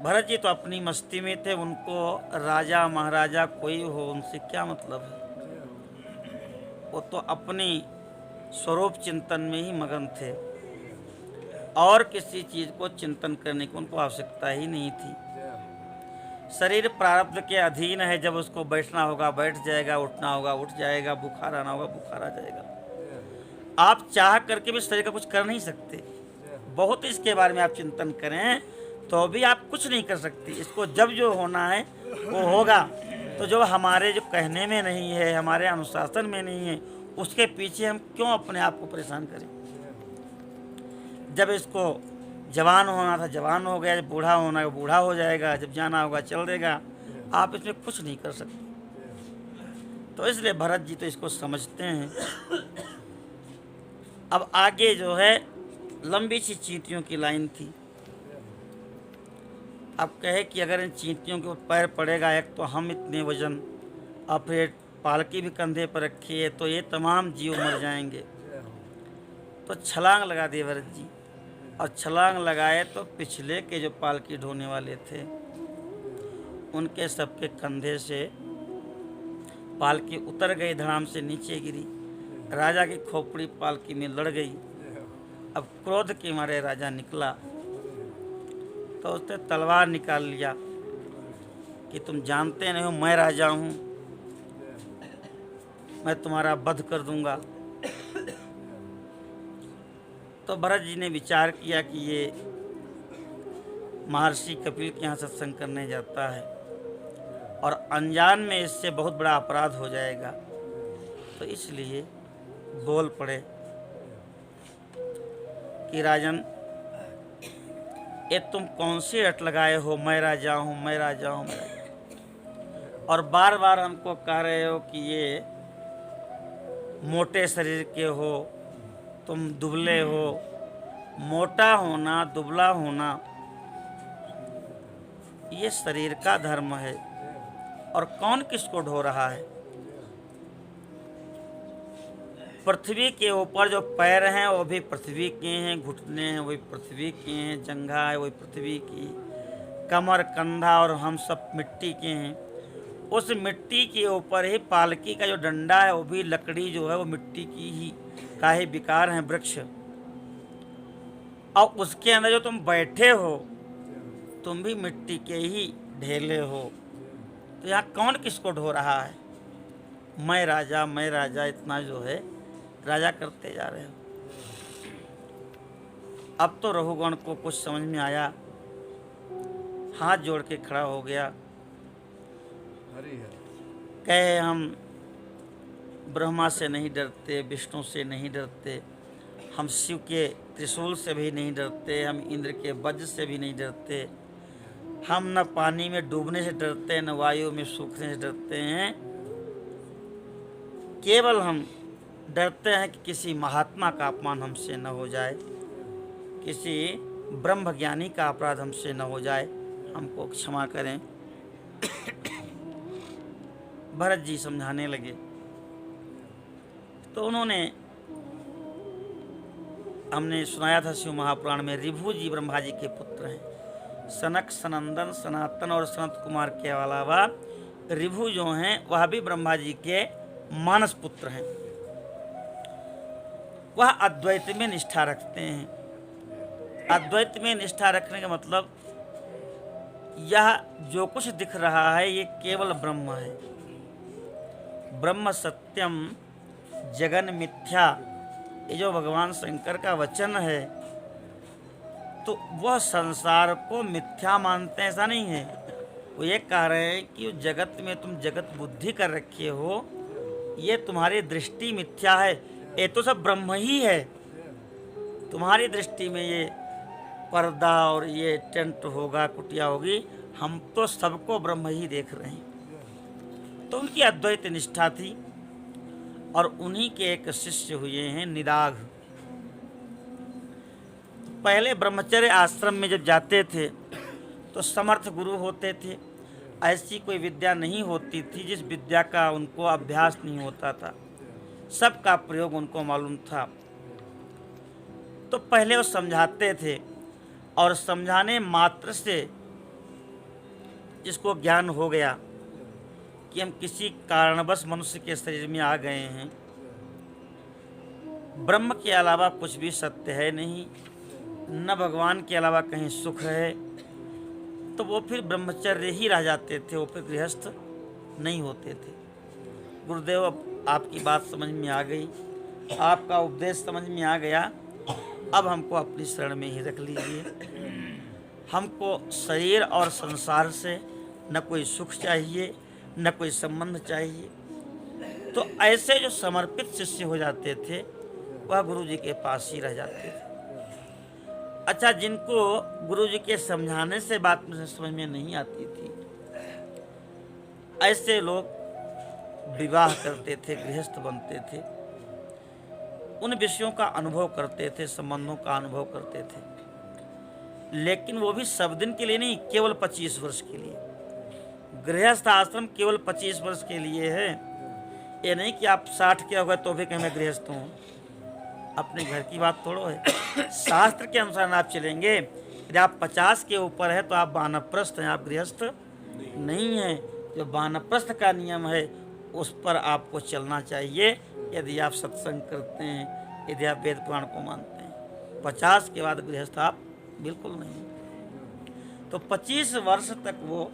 भरत जी तो अपनी मस्ती में थे, उनको राजा महाराजा कोई हो उनसे क्या मतलब है। वो तो अपनी स्वरूप चिंतन में ही मगन थे और किसी चीज को चिंतन करने की उनको आवश्यकता ही नहीं थी। शरीर प्रारब्ध के अधीन है, जब उसको बैठना होगा बैठ जाएगा, उठना होगा उठ जाएगा, बुखार आना होगा बुखार आ जाएगा। आप चाह करके भी शरीर का कुछ कर नहीं सकते। बहुत इसके बारे में आप चिंतन करें तो भी आप कुछ नहीं कर सकते। इसको जब जो होना है वो होगा। तो जो हमारे जो कहने में नहीं है, हमारे अनुशासन में नहीं है, उसके पीछे हम क्यों अपने आप को परेशान करें। जब इसको जवान होना था जवान हो गया, जब बूढ़ा होना है बूढ़ा हो जाएगा, जब जाना होगा चल देगा। आप इसमें कुछ नहीं कर सकते। तो इसलिए भरत जी तो इसको समझते हैं। अब आगे जो है लंबी सी चींटियों की लाइन थी। अब कहे कि अगर इन चींटियों के ऊपर पैर पड़ेगा, एक तो हम इतने वजन, और फिर पालकी भी कंधे पर रखी है, तो ये तमाम जीव मर जाएंगे। तो छलांग लगा दिए भरत जी, और छलांग लगाए तो पिछले के जो पालकी ढोने वाले थे उनके सबके कंधे से पालकी उतर गई, धड़ाम से नीचे गिरी। राजा की खोपड़ी पालकी में लड़ गई। अब क्रोध के मारे राजा निकला तो उसने तलवार निकाल लिया कि तुम जानते नहीं हो मैं राजा हूँ, मैं तुम्हारा वध कर दूंगा। तो भरत जी ने विचार किया कि ये महर्षि कपिल के यहाँ सत्संग करने जाता है और अनजान में इससे बहुत बड़ा अपराध हो जाएगा, तो इसलिए बोल पड़े कि राजन ये तुम कौन सी रट लगाए हो, मैं राजा हूँ मैं राजा हूँ मैं राजा। और बार बार हमको कह रहे हो कि ये मोटे शरीर के हो, तुम दुबले हो। मोटा होना दुबला होना ये शरीर का धर्म है, और कौन किसको ढो रहा है। पृथ्वी के ऊपर जो पैर हैं वो भी पृथ्वी के हैं, घुटने हैं वही पृथ्वी के हैं, जंघा है वही पृथ्वी की, कमर कंधा और हम सब मिट्टी के हैं। उस मिट्टी के ऊपर ही पालकी का जो डंडा है वो भी लकड़ी जो है वो मिट्टी की ही का ही विकार है, वृक्ष। और उसके अंदर जो तुम बैठे हो तुम भी मिट्टी के ही ढेले हो। तो यहाँ कौन किसको ढो रहा है। मैं राजा इतना जो है राजा करते जा रहे हो। अब तो रघुगण को कुछ समझ में आया, हाथ जोड़ के खड़ा हो गया, कहे हम ब्रह्मा से नहीं डरते, विष्णु से नहीं डरते, हम शिव के त्रिशूल से भी नहीं डरते, हम इंद्र के वज्र से भी नहीं डरते, हम न पानी में डूबने से डरते हैं, न वायु में सूखने से डरते हैं। केवल हम डरते हैं कि किसी महात्मा का अपमान हमसे न हो जाए, किसी ब्रह्मज्ञानी का अपराध हमसे न हो जाए, हमको क्षमा करें। भरत जी समझाने लगे तो उन्होंने, हमने सुनाया था शिव महापुराण में, ऋभु जी ब्रह्मा जी के पुत्र हैं। सनक, सनंदन, सनातन और सनत कुमार के अलावा ऋभु जो हैं वह भी ब्रह्मा जी के मानस पुत्र हैं। वह अद्वैत में निष्ठा रखते हैं। अद्वैत में निष्ठा रखने का मतलब, यह जो कुछ दिख रहा है ये केवल ब्रह्म है। ब्रह्म सत्यम जगन मिथ्या, ये जो भगवान शंकर का वचन है, तो वह संसार को मिथ्या मानते हैं ऐसा नहीं है। वो ये कह रहे हैं कि जगत में तुम जगत बुद्धि कर रखे हो, ये तुम्हारी दृष्टि मिथ्या है, ये तो सब ब्रह्म ही है। तुम्हारी दृष्टि में ये पर्दा और ये टेंट होगा, कुटिया होगी, हम तो सबको ब्रह्म ही देख रहे हैं। तो उनकी अद्वैत निष्ठा थी। और उन्हीं के एक शिष्य हुए हैं निदाघ। पहले ब्रह्मचर्य आश्रम में जब जाते थे तो समर्थ गुरु होते थे। ऐसी कोई विद्या नहीं होती थी जिस विद्या का उनको अभ्यास नहीं होता था, सबका प्रयोग उनको मालूम था। तो पहले वो समझाते थे और समझाने मात्र से जिसको ज्ञान हो गया कि हम किसी कारणवश मनुष्य के शरीर में आ गए हैं, ब्रह्म के अलावा कुछ भी सत्य है नहीं, न भगवान के अलावा कहीं सुख है, तो वो फिर ब्रह्मचर्य ही रह जाते थे, वो फिर गृहस्थ नहीं होते थे। गुरुदेव अब आपकी बात समझ में आ गई, आपका उपदेश समझ में आ गया, अब हमको अपनी शरण में ही रख लीजिए। हमको शरीर और संसार से न कोई सुख चाहिए, न कोई संबंध चाहिए। तो ऐसे जो समर्पित शिष्य हो जाते थे वह गुरु जी के पास ही रह जाते थे। अच्छा, जिनको गुरु जी के समझाने से बात में समझ में नहीं आती थी, ऐसे लोग विवाह करते थे, गृहस्थ बनते थे, उन विषयों का अनुभव करते थे, संबंधों का अनुभव करते थे, लेकिन वो भी सब दिन के लिए नहीं, केवल 25 वर्ष के लिए। गृहस्थ आश्रम केवल 25 वर्ष के लिए है। ये नहीं कि आप 60 के हो गए तो भी कहीं मैं गृहस्थ हूँ, अपने घर की बात थोड़ो है। शास्त्र के अनुसार आप चलेंगे, यदि आप 50 के ऊपर है तो आप वानप्रस्थ हैं, आप गृहस्थ नहीं हैं। जो वानप्रस्थ का नियम है उस पर आपको चलना चाहिए, यदि आप सत्संग करते हैं, यदि आप वेद पुराण को मानते हैं। 50 के बाद गृहस्थ आप बिल्कुल नहीं। तो 25 वर्ष तक वो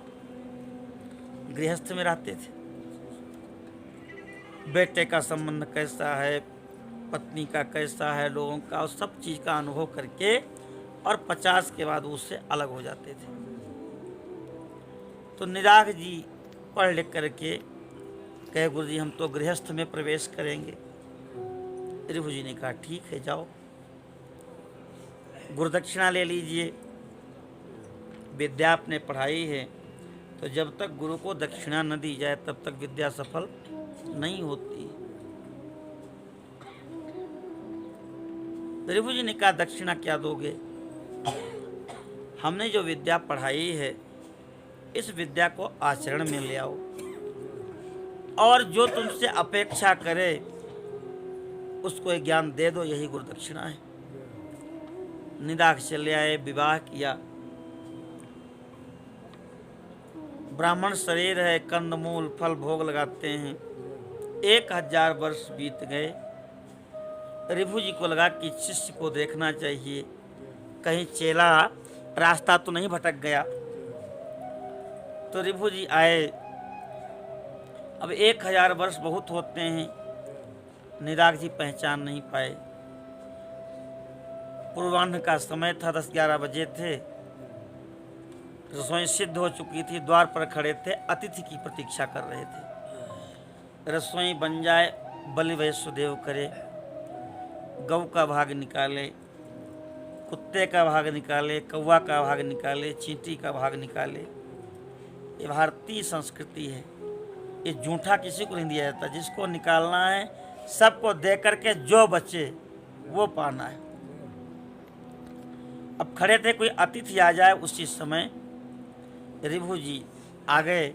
गृहस्थ में रहते थे। बेटे का संबंध कैसा है, पत्नी का कैसा है, लोगों का, उस सब चीज़ का अनुभव करके और 50 के बाद उससे अलग हो जाते थे। तो निदाघ जी पढ़ लिख करके कहे, गुरु जी हम तो गृहस्थ में प्रवेश करेंगे। ऋभु जी ने कहा ठीक है, जाओ गुरुदक्षिणा ले लीजिए। विद्या आपने पढ़ाई है तो जब तक गुरु को दक्षिणा न दी जाए तब तक विद्या सफल नहीं होती। ऋभु जी ने कहा दक्षिणा क्या दोगे? हमने जो विद्या पढ़ाई है इस विद्या को आचरण में ले आओ, और जो तुमसे अपेक्षा करे उसको ज्ञान दे दो, यही गुरुदक्षिणा है। निदाघ चले आए, विवाह किया। ब्राह्मण शरीर है, कंदमूल फल भोग लगाते हैं। 1000 वर्ष बीत गए। ऋभु जी को लगा कि शिष्य को देखना चाहिए, कहीं चेला रास्ता तो नहीं भटक गया। तो ऋभु जी आए। अब 1000 वर्ष बहुत होते हैं, निदाघ जी पहचान नहीं पाए। पूर्वाह्न का समय था, 10-11 बजे थे। रसोई सिद्ध हो चुकी थी, द्वार पर खड़े थे, अतिथि की प्रतीक्षा कर रहे थे। रसोई बन जाए, बलि वैश्वदेव करे, गौ का भाग निकाले, कुत्ते का भाग निकाले, कौवा का भाग निकाले, चींटी का भाग निकाले। ये भारतीय संस्कृति है। ये जूठा किसी को नहीं दिया जाता, जिसको निकालना है सबको दे करके जो बचे वो पाना है। अब खड़े थे, कोई अतिथि आ जाए, उसी समय ऋभु जी आ गए,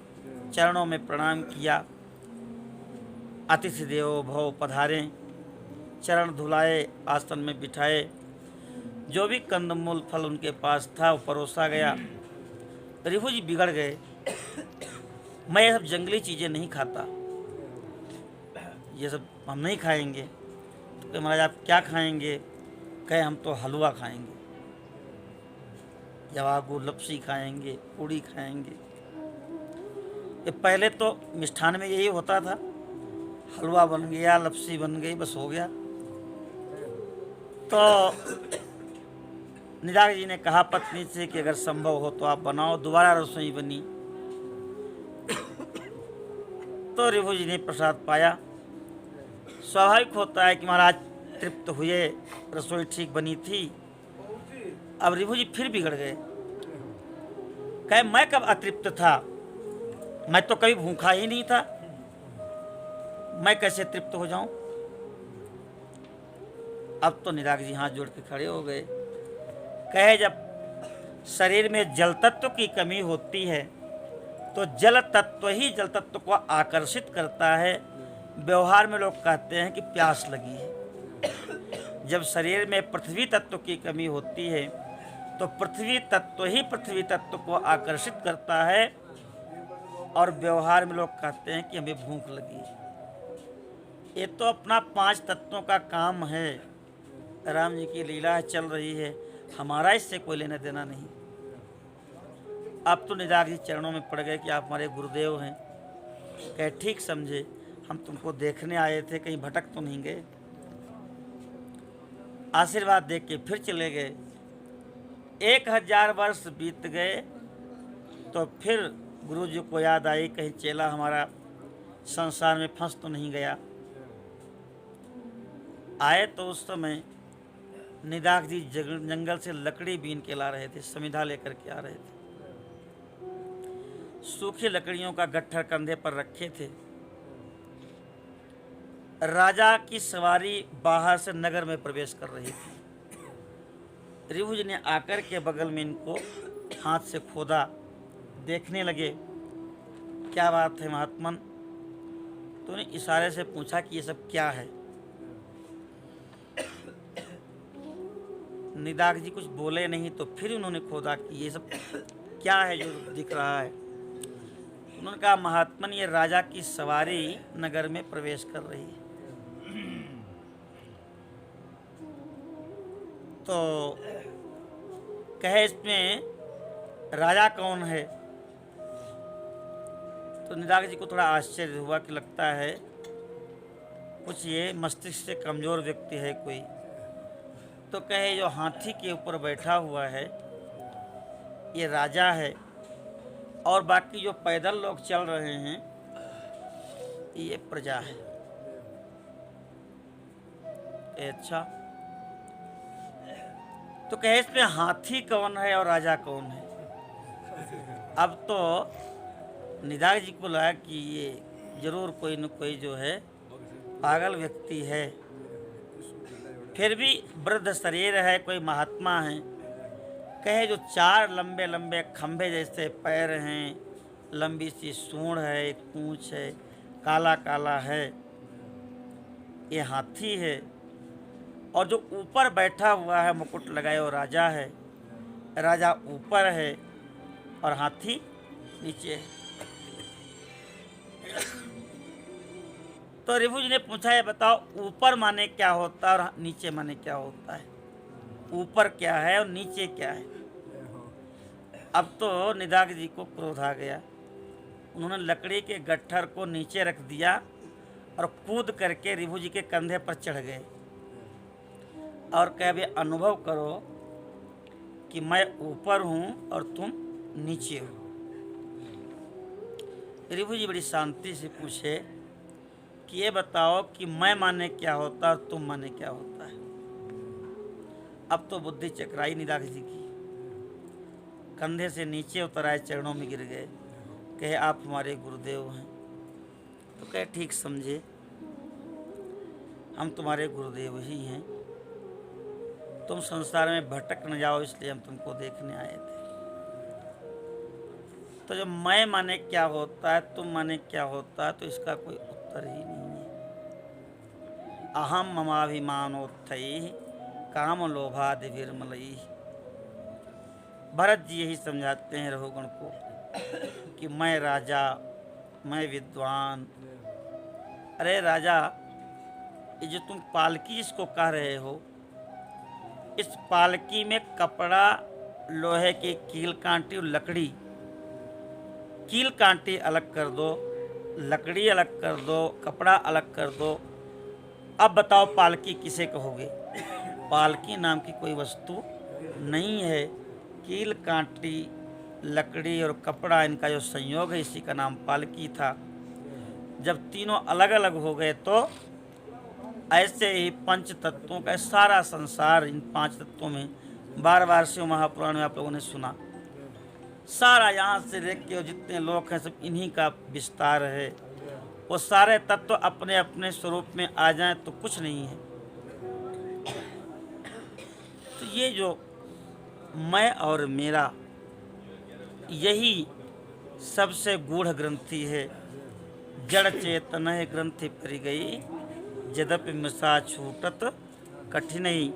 चरणों में प्रणाम किया। अतिथि देवो भव पधारें, चरण धुलाए, आसन में बिठाए। जो भी कंदमूल फल उनके पास था वो परोसा गया। ऋभु जी बिगड़ गए, मैं ये सब जंगली चीज़ें नहीं खाता, ये सब हम नहीं खाएंगे। तो कहे महाराज आप क्या खाएंगे? कहे हम तो हलवा खाएंगे, जवागु लपसी खाएंगे, पूड़ी खाएंगे। ये पहले तो मिष्ठान में यही होता था, हलवा बन गया, लपसी बन गई, बस हो गया। तो निदाग जी ने कहा पत्नी से कि अगर संभव हो तो आप बनाओ। दोबारा रसोई बनी तो ऋभु जी ने प्रसाद पाया। स्वाभाविक होता है कि महाराज तृप्त हुए, रसोई ठीक बनी थी। अब ऋभु जी फिर बिगड़ गए, कहे मैं कब अतृप्त था, मैं तो कभी भूखा ही नहीं था, मैं कैसे तृप्त हो जाऊं। अब तो निराग जी हाथ जोड़ के खड़े हो गए, कहे जब शरीर में जल तत्व की कमी होती है तो जल तत्व ही जल तत्व को आकर्षित करता है। व्यवहार में लोग कहते हैं कि प्यास लगी है। जब शरीर में पृथ्वी तत्व की कमी होती है तो पृथ्वी तत्व ही पृथ्वी तत्व को आकर्षित करता है, और व्यवहार में लोग कहते हैं कि हमें भूख लगी है। ये तो अपना 5 तत्वों का काम है, राम जी की लीला चल रही है, हमारा इससे कोई लेना देना नहीं। अब तो निदाग जी चरणों में पड़ गए कि आप हमारे गुरुदेव हैं। कहे ठीक समझे, हम तुमको देखने आए थे, कहीं भटक तो नहीं गए। आशीर्वाद देख के फिर चले गए। 1000 वर्ष बीत गए तो फिर गुरु जी को याद आई, कहीं चेला हमारा संसार में फंस तो नहीं गया। आए तो उस समय निदाग जी जंगल से लकड़ी बीन के ला रहे थे, समिधा लेकर के आ रहे थे। सूखी लकड़ियों का गट्ठर कंधे पर रखे थे। राजा की सवारी बाहर से नगर में प्रवेश कर रही थी। ऋभु जी ने आकर के बगल में इनको हाथ से खोदा, देखने लगे क्या बात है महात्मन। तो उन्हें इशारे से पूछा कि ये सब क्या है। निदाग जी कुछ बोले नहीं, तो फिर उन्होंने खोदा कि ये सब क्या है जो दिख रहा है। उन्होंने कहा महात्मन ये राजा की सवारी नगर में प्रवेश कर रही है। तो कहे इसमें राजा कौन है। तो निदाग जी को थोड़ा आश्चर्य हुआ कि लगता है कुछ ये मस्तिष्क से कमजोर व्यक्ति है कोई। तो कहे जो हाथी के ऊपर बैठा हुआ है ये राजा है, और बाकी जो पैदल लोग चल रहे हैं ये प्रजा है। अच्छा, तो कहे इसमें हाथी कौन है और राजा कौन है। अब तो निदाग जी को लगा कि ये जरूर कोई न कोई जो है पागल व्यक्ति है। फिर भी वृद्ध शरीर है, कोई महात्मा है। कहे जो 4 लंबे लंबे खंभे जैसे पैर हैं, लंबी सी सूंड है, एक पूंछ है, काला काला है, ये हाथी है। और जो ऊपर बैठा हुआ है मुकुट लगाए वो राजा है। राजा ऊपर है और हाथी नीचे है। तो ऋभु जी ने पूछा ये बताओ ऊपर माने क्या होता है और नीचे माने क्या होता है। ऊपर क्या है और नीचे क्या है। अब तो निदाग जी को क्रोध आ गया। उन्होंने लकड़ी के गट्ठर को नीचे रख दिया और कूद करके ऋभु जी के कंधे पर चढ़ गए और कहे भी अनुभव करो कि मैं ऊपर हूँ और तुम नीचे हो। ऋभु जी बड़ी शांति से पूछे कि ये बताओ कि मैं माने क्या होता है और तुम माने क्या होता है। अब तो बुद्धि चकराई निराग जी की। कंधे से नीचे उतर आए, चरणों में गिर गए, कहे आप हमारे गुरुदेव हैं। तो कहे ठीक समझे, हम तुम्हारे गुरुदेव ही हैं। तुम संसार में भटक न जाओ इसलिए हम तुमको देखने आए थे। तो जब मैं माने क्या होता है, तुम माने क्या होता है, तो इसका कोई उत्तर ही नहीं है। अहम ममाभिमानोत्थई काम लोभादि विर्मलई। भरत जी यही समझाते हैं रघुगण को कि मैं राजा, मैं विद्वान। अरे राजा, ये जो तुम पालकी जिसको कह रहे हो, इस पालकी में कपड़ा, लोहे की कील कांटी और लकड़ी, कील कांटी अलग कर दो, लकड़ी अलग कर दो, कपड़ा अलग कर दो। अब बताओ पालकी किसे कहोगे? पालकी नाम की कोई वस्तु नहीं है। कील कांटी, लकड़ी और कपड़ा, इनका जो संयोग है इसी का नाम पालकी था। जब तीनों अलग अलग हो गए तो ऐसे ही पंच तत्वों का सारा संसार इन पांच तत्वों में, बार बार शिव महापुराण में आप लोगों ने सुना, सारा यहाँ से देख के जितने लोग हैं सब इन्हीं का विस्तार है। वो सारे तत्व अपने अपने स्वरूप में आ जाएं तो कुछ नहीं है। तो ये जो मैं और मेरा, यही सबसे गूढ़ ग्रंथि है। जड़ चेतन ग्रंथि पर गई, यद्यपि मिसा छूटत कठिन ही।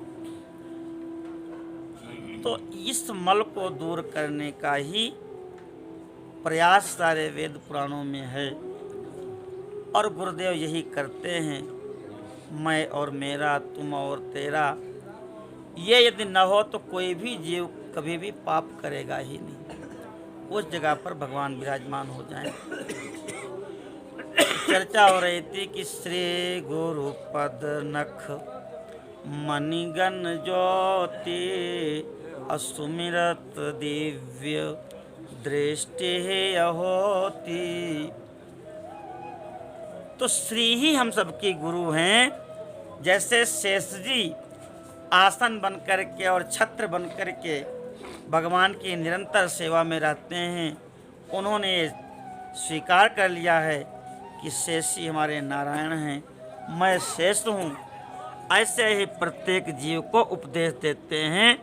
तो इस मल को दूर करने का ही प्रयास सारे वेद पुराणों में है और गुरुदेव यही करते हैं। मैं और मेरा, तुम और तेरा, ये यदि न हो तो कोई भी जीव कभी भी पाप करेगा ही नहीं। उस जगह पर भगवान विराजमान हो जाएं। चर्चा हो रही थी कि श्री गुरु पद नख मणिगण ज्योति असुमिरत दिव्य दृष्टि होती। तो श्री ही हम सबके गुरु हैं। जैसे शेष जी आसन बन कर के और छत्र बन कर के भगवान की निरंतर सेवा में रहते हैं, उन्होंने स्वीकार कर लिया है कि शेषी हमारे नारायण हैं, मैं शेष हूँ। ऐसे ही प्रत्येक जीव को उपदेश देते हैं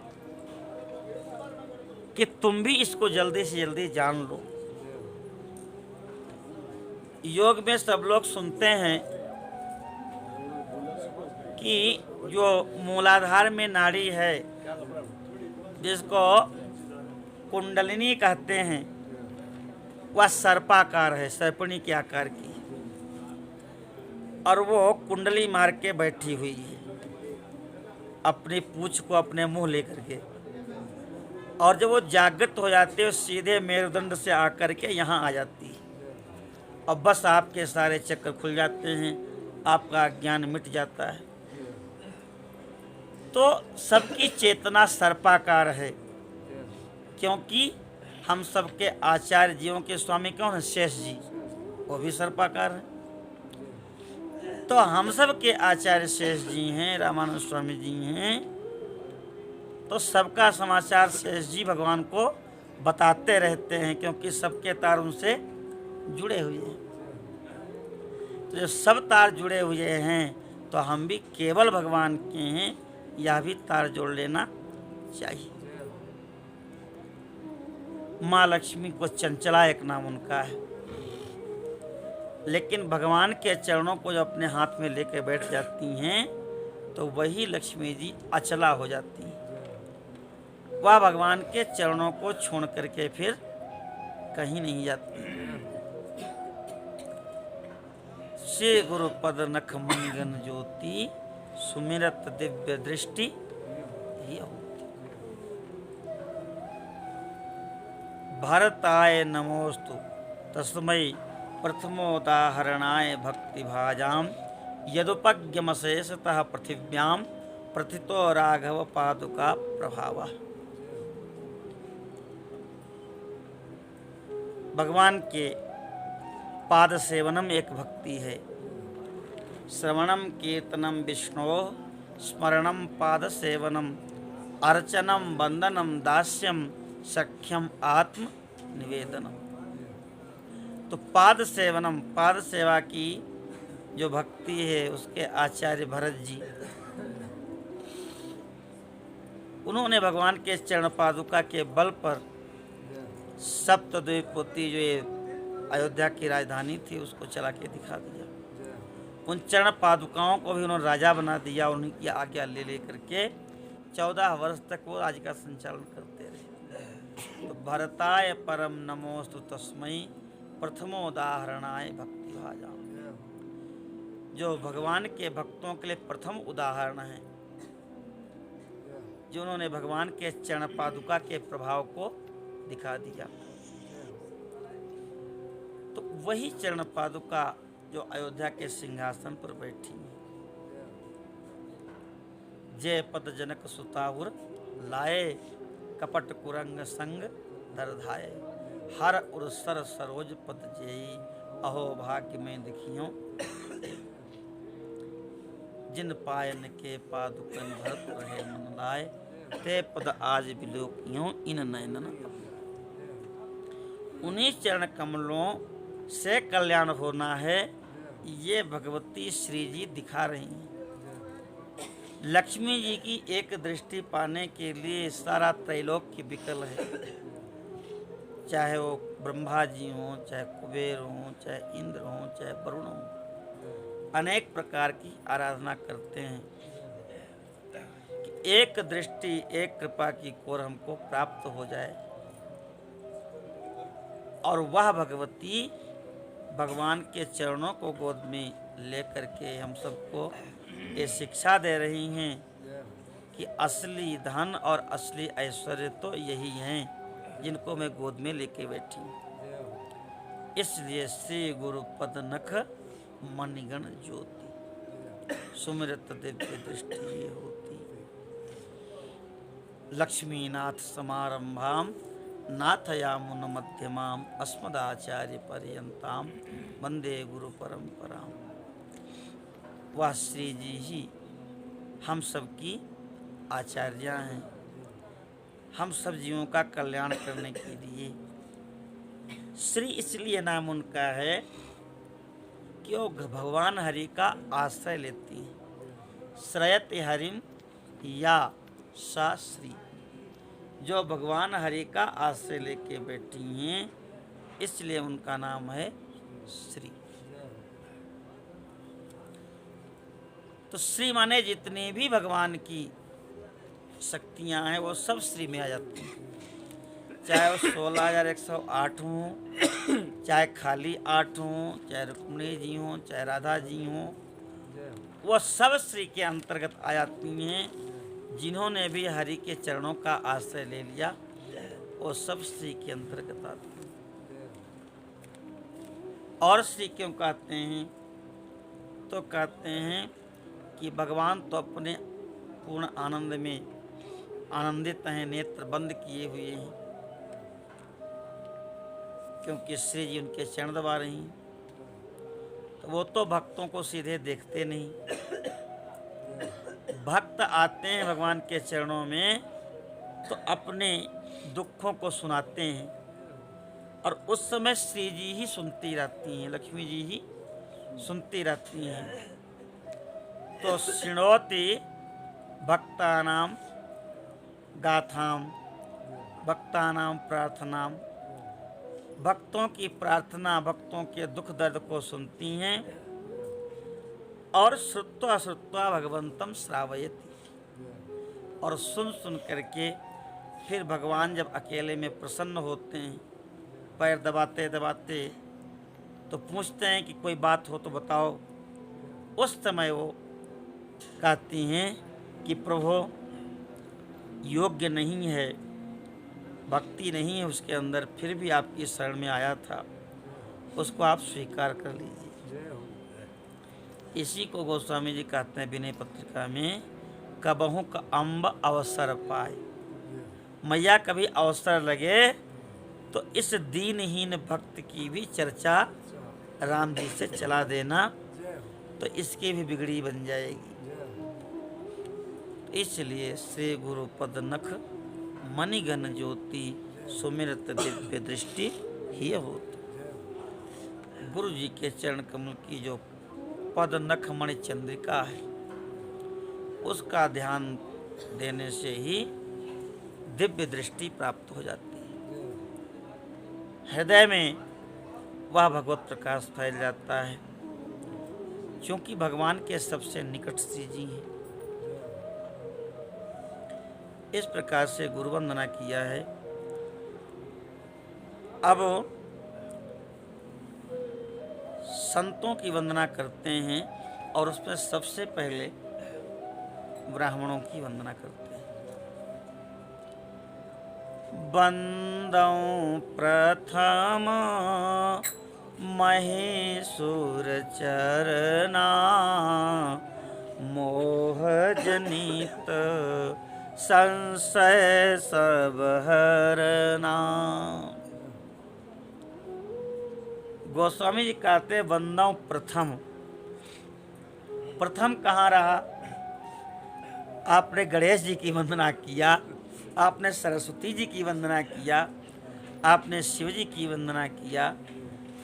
कि तुम भी इसको जल्दी से जल्दी जान लो। योग में सब लोग सुनते हैं कि जो मूलाधार में नाड़ी है, जिसको कुंडलिनी कहते हैं, वह सर्पाकार है, सर्पणी के आकार की, और वो कुंडली मार के बैठी हुई है अपनी पूंछ को अपने मुंह लेकर के। और जब वो जागृत हो जाती है, सीधे मेरुदंड से आकर के यहाँ आ जाती है और बस आपके सारे चक्कर खुल जाते हैं, आपका ज्ञान मिट जाता है। तो सबकी चेतना सर्पाकार है, क्योंकि हम सबके आचार्य जीवों के स्वामी कौन है? शेष जी, वो भी सर्पाकार है। तो हम सब के आचार्य शेष जी हैं, रामानंद स्वामी जी हैं। तो सबका समाचार शेष जी भगवान को बताते रहते हैं, क्योंकि सबके तार उनसे जुड़े हुए हैं। तो जब सब तार जुड़े हुए हैं तो हम भी केवल भगवान के हैं, यह भी तार जोड़ लेना चाहिए। माँ लक्ष्मी को चंचला एक नाम उनका है, लेकिन भगवान के चरणों को जो अपने हाथ में लेकर बैठ जाती हैं तो वही लक्ष्मी जी अचला हो जाती हैं। वह भगवान के चरणों को छोड़ करके फिर कहीं नहीं जाती। श्री गुरु पद नख मणिगण ज्योति सुमिरत दिव्य दृष्टि ही होती। भारताय नमोस्तु तस्मै प्रथमोदाहरणाय भक्ति भाजाम यदुपज्ञमशेषतः पृथिव्याम प्रथितो राघव पादुका प्रभाव। भगवान के पाद सेवनम एक भक्ति है। श्रवणम कीर्तनम विष्णो स्मरणम पाद सेवनम अर्चनम वंदनम दास्यम सख्यम आत्म निवेदनम। तो पाद सेवनम, पाद सेवा की जो भक्ति है उसके आचार्य भरत जी, उन्होंने भगवान के चरण पादुका के बल पर सप्तद्वीपोती जो ये अयोध्या की राजधानी थी उसको चला के दिखा दिया। उन चरण पादुकाओं को भी उन्होंने राजा बना दिया। उन्हीं की आज्ञा ले लेकर के 14 वर्ष तक वो राज्य का संचालन करते रहे। तो भरताय परम नमोस्तु तस्मै प्रथमोदाहरणाय भक्ति भाजा। जो भगवान के भक्तों के लिए प्रथम उदाहरण है, जो उन्होंने भगवान के चरण पादुका के प्रभाव को दिखा दिया। तो वही चरण पादुका जो अयोध्या के सिंहासन पर बैठी है। जय पद जनक सुताउर लाए, कपट कुरंग संग दरधाए। हर उर सर सरोज पद जेई, अहो भाग्य में दिखियो। जिन पायन के पादुकन भरत रहे मन लाए, ते पद आज बिलोकियों इन नयनन। उन्हीं चरण कमलों से कल्याण होना है, ये भगवती श्री जी दिखा रही हैं। लक्ष्मी जी की एक दृष्टि पाने के लिए सारा त्रैलोक्य विकल है। चाहे वो ब्रह्मा जी हों, चाहे कुबेर हों, चाहे इंद्र हों, चाहे वरुण हों, अनेक प्रकार की आराधना करते हैं कि एक दृष्टि, एक कृपा की कोर हमको प्राप्त हो जाए। और वह भगवती भगवान के चरणों को गोद में लेकर के हम सबको ये शिक्षा दे रही हैं कि असली धन और असली ऐश्वर्य तो यही हैं जिनको मैं गोद में लेके बैठी हूँ। इसलिए श्री गुरु पद नख मणिगण ज्योति, सुमिरत दिव्य दृष्टि ये होती। लक्ष्मीनाथ समारंभाम नाथयामुन मध्यमाम अस्मदाचार्य पर्यंताम वंदे गुरु परंपराम। वह श्री जी ही हम सबकी आचार्य हैं। हम सब जीवों का कल्याण करने के लिए श्री इसलिए नाम उनका है कि वो भगवान हरि का आश्रय लेती हैं। श्रयत हरिम या सा श्री, जो भगवान हरि का आश्रय लेके बैठी हैं, इसलिए उनका नाम है श्री। तो श्री माने जितनी भी भगवान की शक्तियां हैं वो सब श्री में आ जाती हैं। चाहे वो 16,108 हों, चाहे खाली 8 हों, चाहे रुक्मिणी जी हों, चाहे राधा जी हों, वो सब श्री के अंतर्गत आ जाती हैं। जिन्होंने भी हरि के चरणों का आश्रय ले लिया वो सब श्री के अंतर्गत आते हैं। और श्री क्यों कहते हैं? तो कहते हैं कि भगवान तो अपने पूर्ण आनंद में आनंदित हैं, नेत्र बंद किए हुए हैं, क्योंकि श्री जी उनके चरण दबा रही हैं। तो वो तो भक्तों को सीधे देखते नहीं। भक्त आते हैं भगवान के चरणों में तो अपने दुखों को सुनाते हैं, और उस समय श्री जी ही सुनती रहती हैं, लक्ष्मी जी ही सुनती रहती हैं। तो शृणोति भक्तानां गाथाम, भक्तानां प्रार्थनाम, भक्तों की प्रार्थना, भक्तों के दुख दर्द को सुनती हैं। और श्रुत्वा श्रुत्वा भगवंतम श्रावयति, और सुन सुन करके फिर भगवान जब अकेले में प्रसन्न होते हैं, पैर दबाते दबाते तो पूछते हैं कि कोई बात हो तो बताओ। उस समय वो कहती हैं कि प्रभु योग्य नहीं है, भक्ति नहीं है उसके अंदर, फिर भी आपकी शरण में आया था, उसको आप स्वीकार कर लीजिए। इसी को गोस्वामी जी कहते हैं विनय पत्रिका में, कबहू का अम्ब अवसर पाए। मैया कभी अवसर लगे तो इस दीनहीन भक्त की भी चर्चा राम जी से चला देना, तो इसकी भी बिगड़ी बन जाएगी। इसलिए श्री गुरु पद नख मणिगण ज्योति सुमिरत दिव्य दृष्टि ही होती। गुरु जी के चरण कमल की जो पद नख मणि चंद्रिका है, उसका ध्यान देने से ही दिव्य दृष्टि प्राप्त हो जाती है। हृदय में वह भगवत प्रकाश फैल जाता है, क्योंकि भगवान के सबसे निकट श्री जी हैं। इस प्रकार से गुरु वंदना किया है। अब संतों की वंदना करते हैं, और उसमें सबसे पहले ब्राह्मणों की वंदना करते हैं। बंदौ प्रथम महेशुर चरना, मोह जनित संशय सब हरना। गोस्वामी जी कहते वंदौ प्रथम। प्रथम कहाँ रहा? आपने गणेश जी की वंदना किया, आपने सरस्वती जी की वंदना किया, आपने शिव जी की वंदना किया,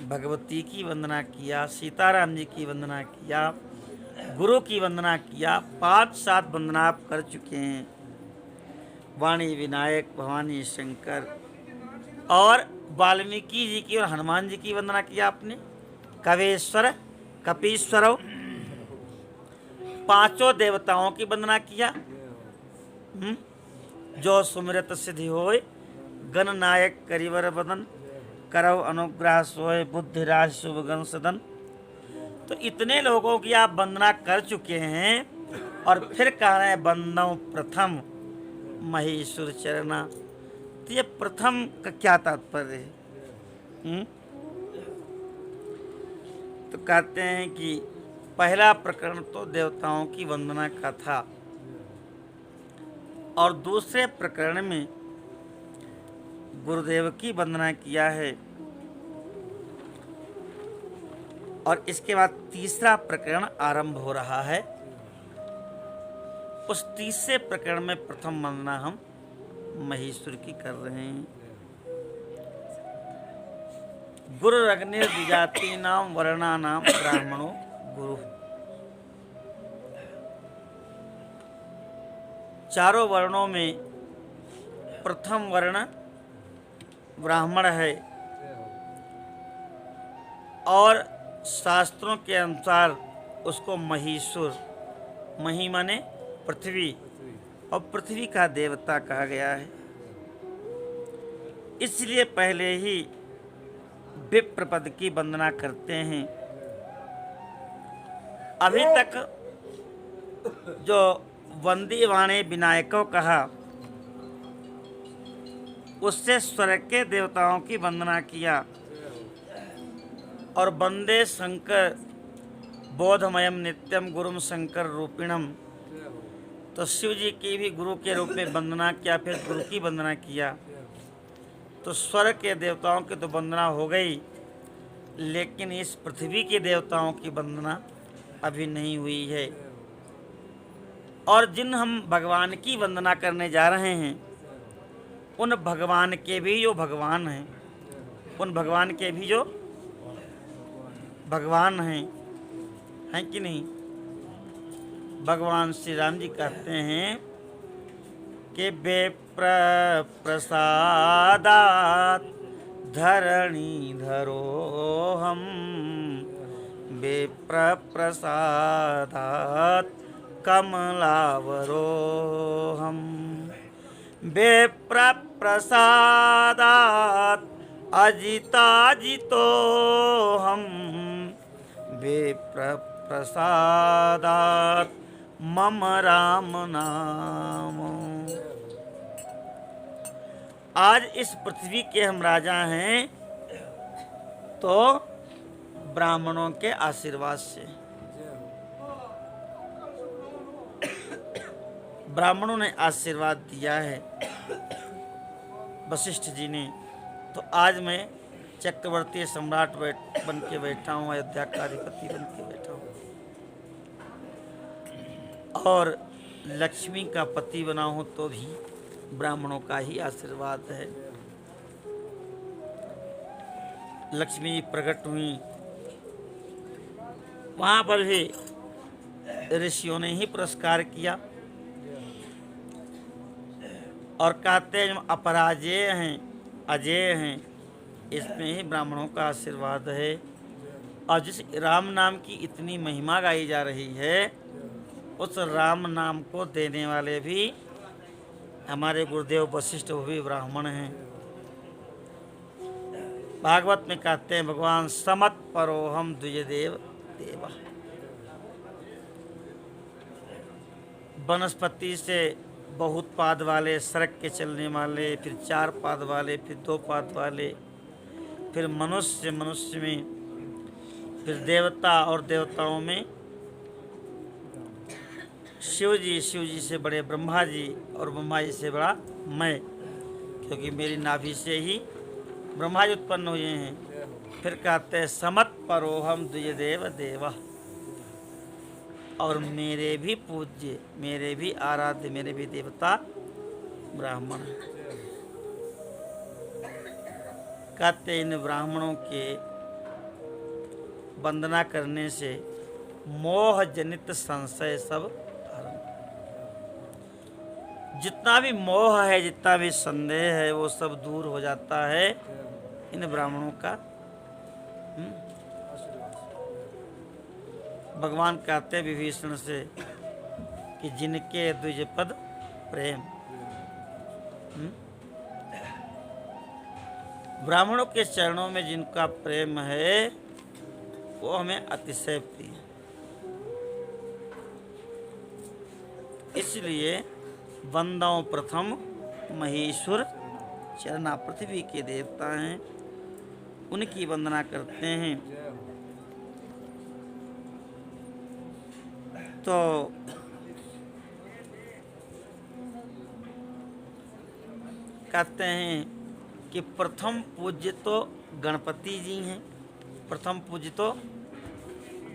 भगवती की वंदना किया, सीताराम जी की वंदना किया, गुरु की वंदना किया। 5-7 वंदना आप कर चुके हैं। वाणी विनायक, भवानी शंकर, और वाल्मीकि जी की और हनुमान जी की वंदना किया आपने। कवेश्वर, कपीश्वर, 5 देवताओं की वंदना किया। जो सुमिरत सिद्धि होय, गणनायक करिवर बदन, करव अनुग्रह सोय, बुद्धिराज शुभ गण सदन। तो इतने लोगों की आप वंदना कर चुके हैं, और फिर कह रहे हैं बंदौ प्रथम महेश्वर चरना। तो ये प्रथम का क्या तात्पर्य है? तो कहते हैं कि पहला प्रकरण तो देवताओं की वंदना का था, और दूसरे प्रकरण में गुरुदेव की वंदना किया है, और इसके बाद तीसरा प्रकरण आरंभ हो रहा है। उस तीसरे प्रकरण में प्रथम वंदना हम महेश्वर की कर रहे हैं। गुरु अग्नि द्विजाति नाम वर्णा नाम ब्राह्मणों गुरु। चारों वर्णों में प्रथम वर्ण ब्राह्मण है, और शास्त्रों के अनुसार उसको महीसुर, मही माने पृथ्वी, और पृथ्वी का देवता कहा गया है। इसलिए पहले ही विप्र पद की वंदना करते हैं। अभी तक जो वंदी वाणे विनायकों कहा, उससे स्वर्ग के देवताओं की वंदना किया, और वंदे शंकर बोधमयम नित्यम गुरुम शंकर रूपिणम। तो शिव जी की भी गुरु के रूप में वंदना किया, फिर गुरु की वंदना किया। तो स्वर्ग के देवताओं की तो वंदना हो गई, लेकिन इस पृथ्वी के देवताओं की वंदना अभी नहीं हुई है। और जिन हम भगवान की वंदना करने जा रहे हैं, उन भगवान के भी जो भगवान हैं, उन भगवान के भी जो भगवान हैं कि नहीं? भगवान श्री राम जी कहते हैं कि विप्र प्रसादात धरणी धरो हम, विप्र प्रसादात कमलावरो हम, विप्र प्रसादात अजिताजितो हम, विप्र प्रसादात मम राम नाम। आज इस पृथ्वी के हम राजा हैं, तो ब्राह्मणों के आशीर्वाद से। ब्राह्मणों ने आशीर्वाद दिया है वशिष्ठ जी ने। तो आज मैं चक्रवर्ती सम्राट बन के बैठा हूँ, अयोध्या का अधिपति बन के बैठा हूँ। और लक्ष्मी का पति बना हूँ तो भी ब्राह्मणों का ही आशीर्वाद है। लक्ष्मी प्रकट हुई, वहाँ पर भी ऋषियों ने ही पुरस्कार किया और कहते हैं हम अपराजेय हैं, अजेय हैं, इसमें ही ब्राह्मणों का आशीर्वाद है। और जिस राम नाम की इतनी महिमा गाई जा रही है, उस राम नाम को देने वाले भी हमारे गुरुदेव वशिष्ठ, वो भी ब्राह्मण हैं। भागवत में कहते हैं भगवान समत परोहम द्विजदेव देवा। वनस्पति से बहुत पाद वाले, सड़क के चलने वाले, फिर 4 पाद वाले, फिर 2 पाद वाले, फिर मनुष्य में, फिर देवता और देवताओं में शिव जी से बड़े ब्रह्मा जी और ब्रह्मा जी से बड़ा मैं, क्योंकि मेरी नाभि से ही ब्रह्मा जी उत्पन्न हुए हैं। फिर कहते हैं समत परोहम द्विजदेव देवा, और मेरे भी पूज्य, मेरे भी आराध्य, मेरे भी देवता ब्राह्मण हैं। कहते इन ब्राह्मणों के वंदना करने से मोह जनित संशय सब हरण। जितना भी मोह है, जितना भी संदेह है, वो सब दूर हो जाता है इन ब्राह्मणों का। भगवान कहते हैं विभीषण से कि जिनके द्विजपद प्रेम, ब्राह्मणों के चरणों में जिनका प्रेम है वो हमें अतिशय प्रिय है। इसलिए वंदौ प्रथम महेश्वर चरणा, पृथ्वी के देवता हैं, उनकी वंदना करते हैं। तो कहते हैं कि प्रथम पूज्य तो गणपति जी हैं, प्रथम पूज्य तो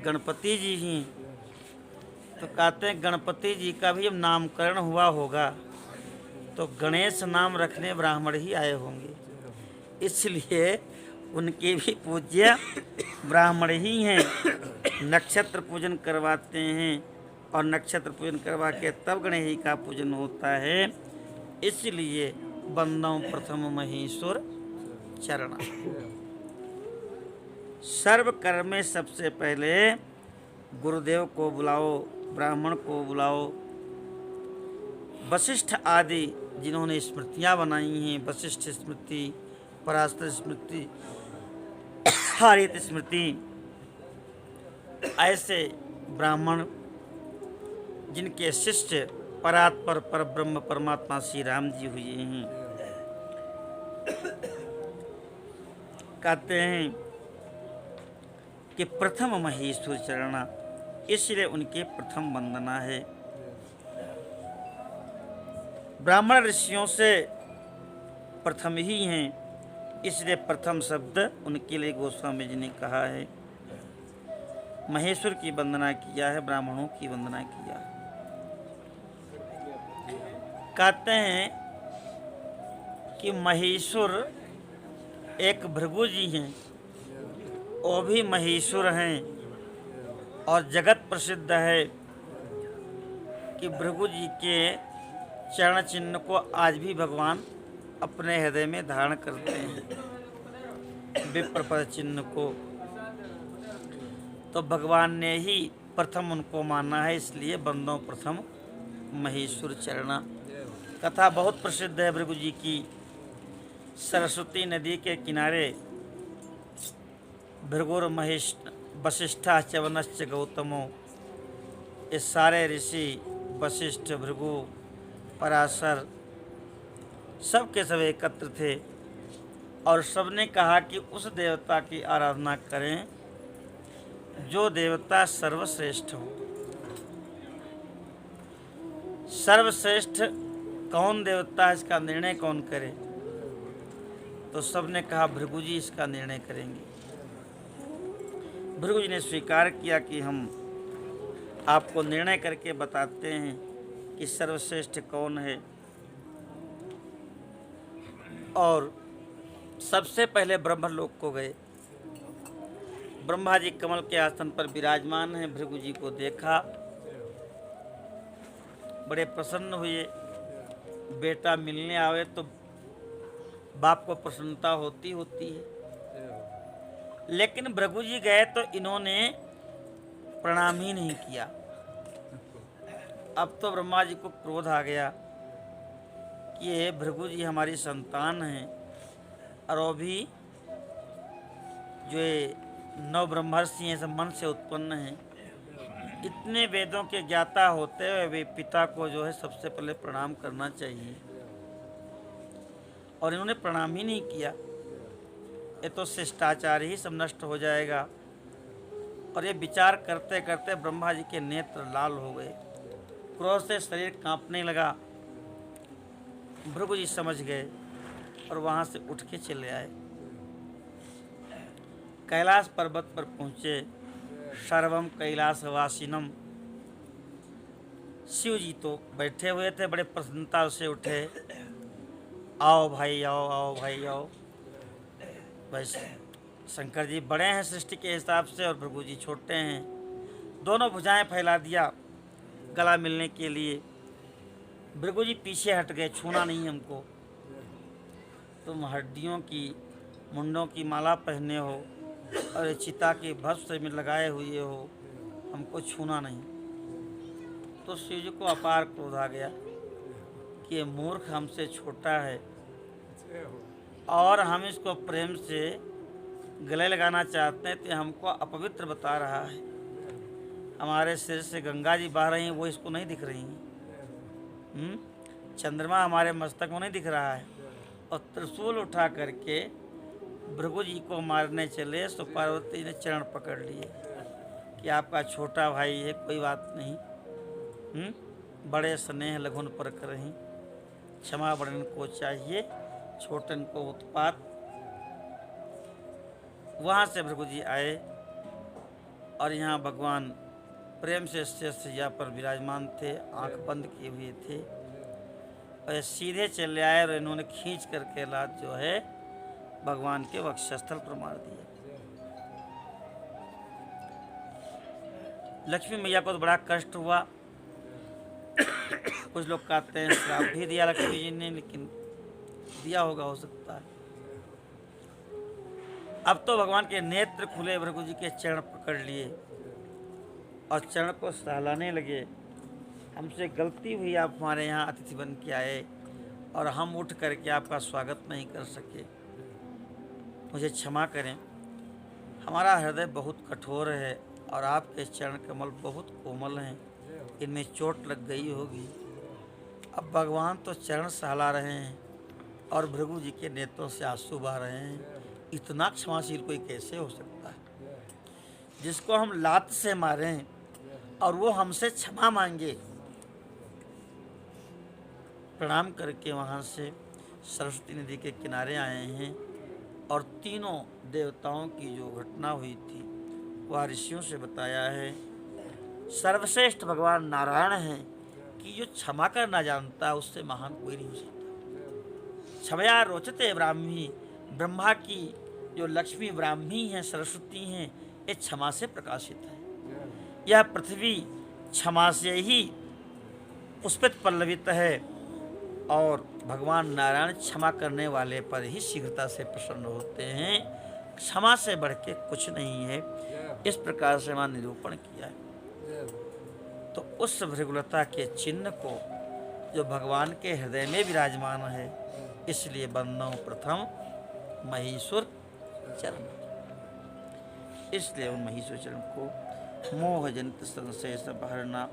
गणपति जी ही। तो कहते हैं गणपति जी का भी जब नामकरण हुआ होगा तो गणेश नाम रखने ब्राह्मण ही आए होंगे, इसलिए उनके भी पूज्य ब्राह्मण ही हैं। नक्षत्र पूजन करवाते हैं और नक्षत्र पूजन करवा के तब गणेश जी का पूजन होता है। इसलिए वंदौ प्रथम महेश्वर चरण। सर्व कर्म में सबसे पहले गुरुदेव को बुलाओ, ब्राह्मण को बुलाओ। वशिष्ठ आदि जिन्होंने स्मृतियाँ बनाई हैं, वशिष्ठ स्मृति, पराशर स्मृति, हरित स्मृति, ऐसे ब्राह्मण जिनके शिष्य परात्पर पर ब्रह्म परमात्मा श्री राम जी हुए हैं, कहते हैं कि प्रथम महेश्वर चरणा, इसलिए उनके प्रथम वंदना है। ब्राह्मण ऋषियों से प्रथम ही हैं, इसलिए प्रथम शब्द उनके लिए गोस्वामी जी ने कहा है। महेश्वर की वंदना किया है, ब्राह्मणों की वंदना किया है। कहते हैं कि महेश्वर एक भृगु जी हैं, वो भी महेश्वर हैं, और जगत प्रसिद्ध है कि भृगु जी के चरण चिन्ह को आज भी भगवान अपने हृदय में धारण करते हैं, विप्रपद चिन्ह को। तो भगवान ने ही प्रथम उनको माना है, इसलिए वंदौ प्रथम महेश्वर चरणा। कथा बहुत प्रसिद्ध है भृगु जी की। सरस्वती नदी के किनारे भृगुर महेश वशिष्ठा च्यवनश्च गौतमो, ये सारे ऋषि वशिष्ठ, भृगु, पराशर सब के सब एकत्र थे और सबने कहा कि उस देवता की आराधना करें जो देवता सर्वश्रेष्ठ हो। सर्वश्रेष्ठ कौन देवता है, इसका निर्णय कौन करे? तो सबने कहा भृगु जी इसका निर्णय करेंगे। भृगु जी ने स्वीकार किया कि हम आपको निर्णय करके बताते हैं कि सर्वश्रेष्ठ कौन है। और सबसे पहले ब्रह्मलोक को गए। ब्रह्मा जी कमल के आसन पर विराजमान हैं। भृगु जी को देखा, बड़े प्रसन्न हुए। बेटा मिलने आवे तो बाप को प्रसन्नता होती है। लेकिन भृगु जी गए तो इन्होंने प्रणाम ही नहीं किया। अब तो ब्रह्मा जी को क्रोध आ गया कि ये भृगु जी हमारी संतान हैं और वो भी जो ये 9 ब्रह्मर्षि हैं सब मन से उत्पन्न हैं। इतने वेदों के ज्ञाता होते हुए वे पिता को जो है सबसे पहले प्रणाम करना चाहिए, और इन्होंने प्रणाम ही नहीं किया। ये तो शिष्टाचार ही सब नष्ट हो जाएगा। और ये विचार करते करते ब्रह्मा जी के नेत्र लाल हो गए, क्रोध से शरीर कांपने लगा। भृगु जी समझ गए और वहाँ से उठ के चले आए। कैलाश पर्वत पर पहुँचे। सर्वम कैलाशवासिनम। शिव जी तो बैठे हुए थे, बड़े प्रसन्नता से उठे। आओ भाई आओ, आओ भाई आओ। वैसे शंकर जी बड़े हैं सृष्टि के हिसाब से और भृगु जी छोटे हैं। दोनों भुजाएं फैला दिया गला मिलने के लिए। भृगु जी पीछे हट गए, छूना नहीं हमको। तुम हड्डियों की मुंडों की माला पहने हो और चिता के भस्म में लगाए हुए हो, हमको छूना नहीं। तो शिव जी को अपार क्रोध आ गया कि ये मूर्ख हमसे छोटा है और हम इसको प्रेम से गले लगाना चाहते हैं तो हमको अपवित्र बता रहा है। हमारे सिर से गंगा जी बह रही हैं, वो इसको नहीं दिख रही हैं। चंद्रमा हमारे मस्तक में नहीं दिख रहा है। और त्रिशूल उठा करके भृगु जी को मारने चले तो पार्वती ने चरण पकड़ लिए कि आपका छोटा भाई है, कोई बात नहीं। बड़े स्नेह लघुन पर करहीं, क्षमा बड़न को चाहिए, छोटन को उत्पात। वहाँ से भृगु जी आए और यहाँ भगवान प्रेम से सैया पर विराजमान थे, आंख बंद किए हुए थे। और सीधे चले आए और इन्होंने खींच करके लात जो है भगवान के वक्षस्थल पर मार दिया। लक्ष्मी मैया को तो बड़ा कष्ट हुआ। कुछ लोग कहते हैं श्राप भी दिया लक्ष्मी जी ने, लेकिन दिया होगा, हो सकता है। अब तो भगवान के नेत्र खुले, भृगु जी के चरण पकड़ लिए और चरण को सहलाने लगे। हमसे गलती हुई, आप हमारे यहाँ अतिथि बन के आए और हम उठ करके आपका स्वागत नहीं कर सके, मुझे क्षमा करें। हमारा हृदय बहुत कठोर है और आपके चरण कमल बहुत कोमल हैं, इनमें चोट लग गई होगी। अब भगवान तो चरण सहला रहे हैं और भृगु जी के नेत्रों से आंसू बह रहे हैं। इतना क्षमाशील कोई कैसे हो सकता है, जिसको हम लात से मारें और वो हमसे क्षमा मांगे। प्रणाम करके वहाँ से सरस्वती नदी के किनारे आए हैं और तीनों देवताओं की जो घटना हुई थी वह ऋषियों से बताया है। सर्वश्रेष्ठ भगवान नारायण हैं कि जो क्षमा करना जानता है उससे महान कोई नहीं हो सकता। क्षमया रोचते ब्राह्मी, ब्रह्मा की जो लक्ष्मी ब्राह्मी हैं, सरस्वती हैं, ये क्षमा से प्रकाशित है। यह पृथ्वी क्षमा से ही पुष्पित पल्लवित है और भगवान नारायण क्षमा करने वाले पर ही शीघ्रता से प्रसन्न होते हैं। क्षमा से बढ़ के कुछ नहीं है। इस प्रकार से वहाँ निरूपण किया है। तो उस भृगुलता के चिन्ह को जो भगवान के हृदय में विराजमान है, इसलिए बंदों प्रथम महीसुर चरण, इसलिए उन महीसुर चरण को मोह जनित संशय से बहरना।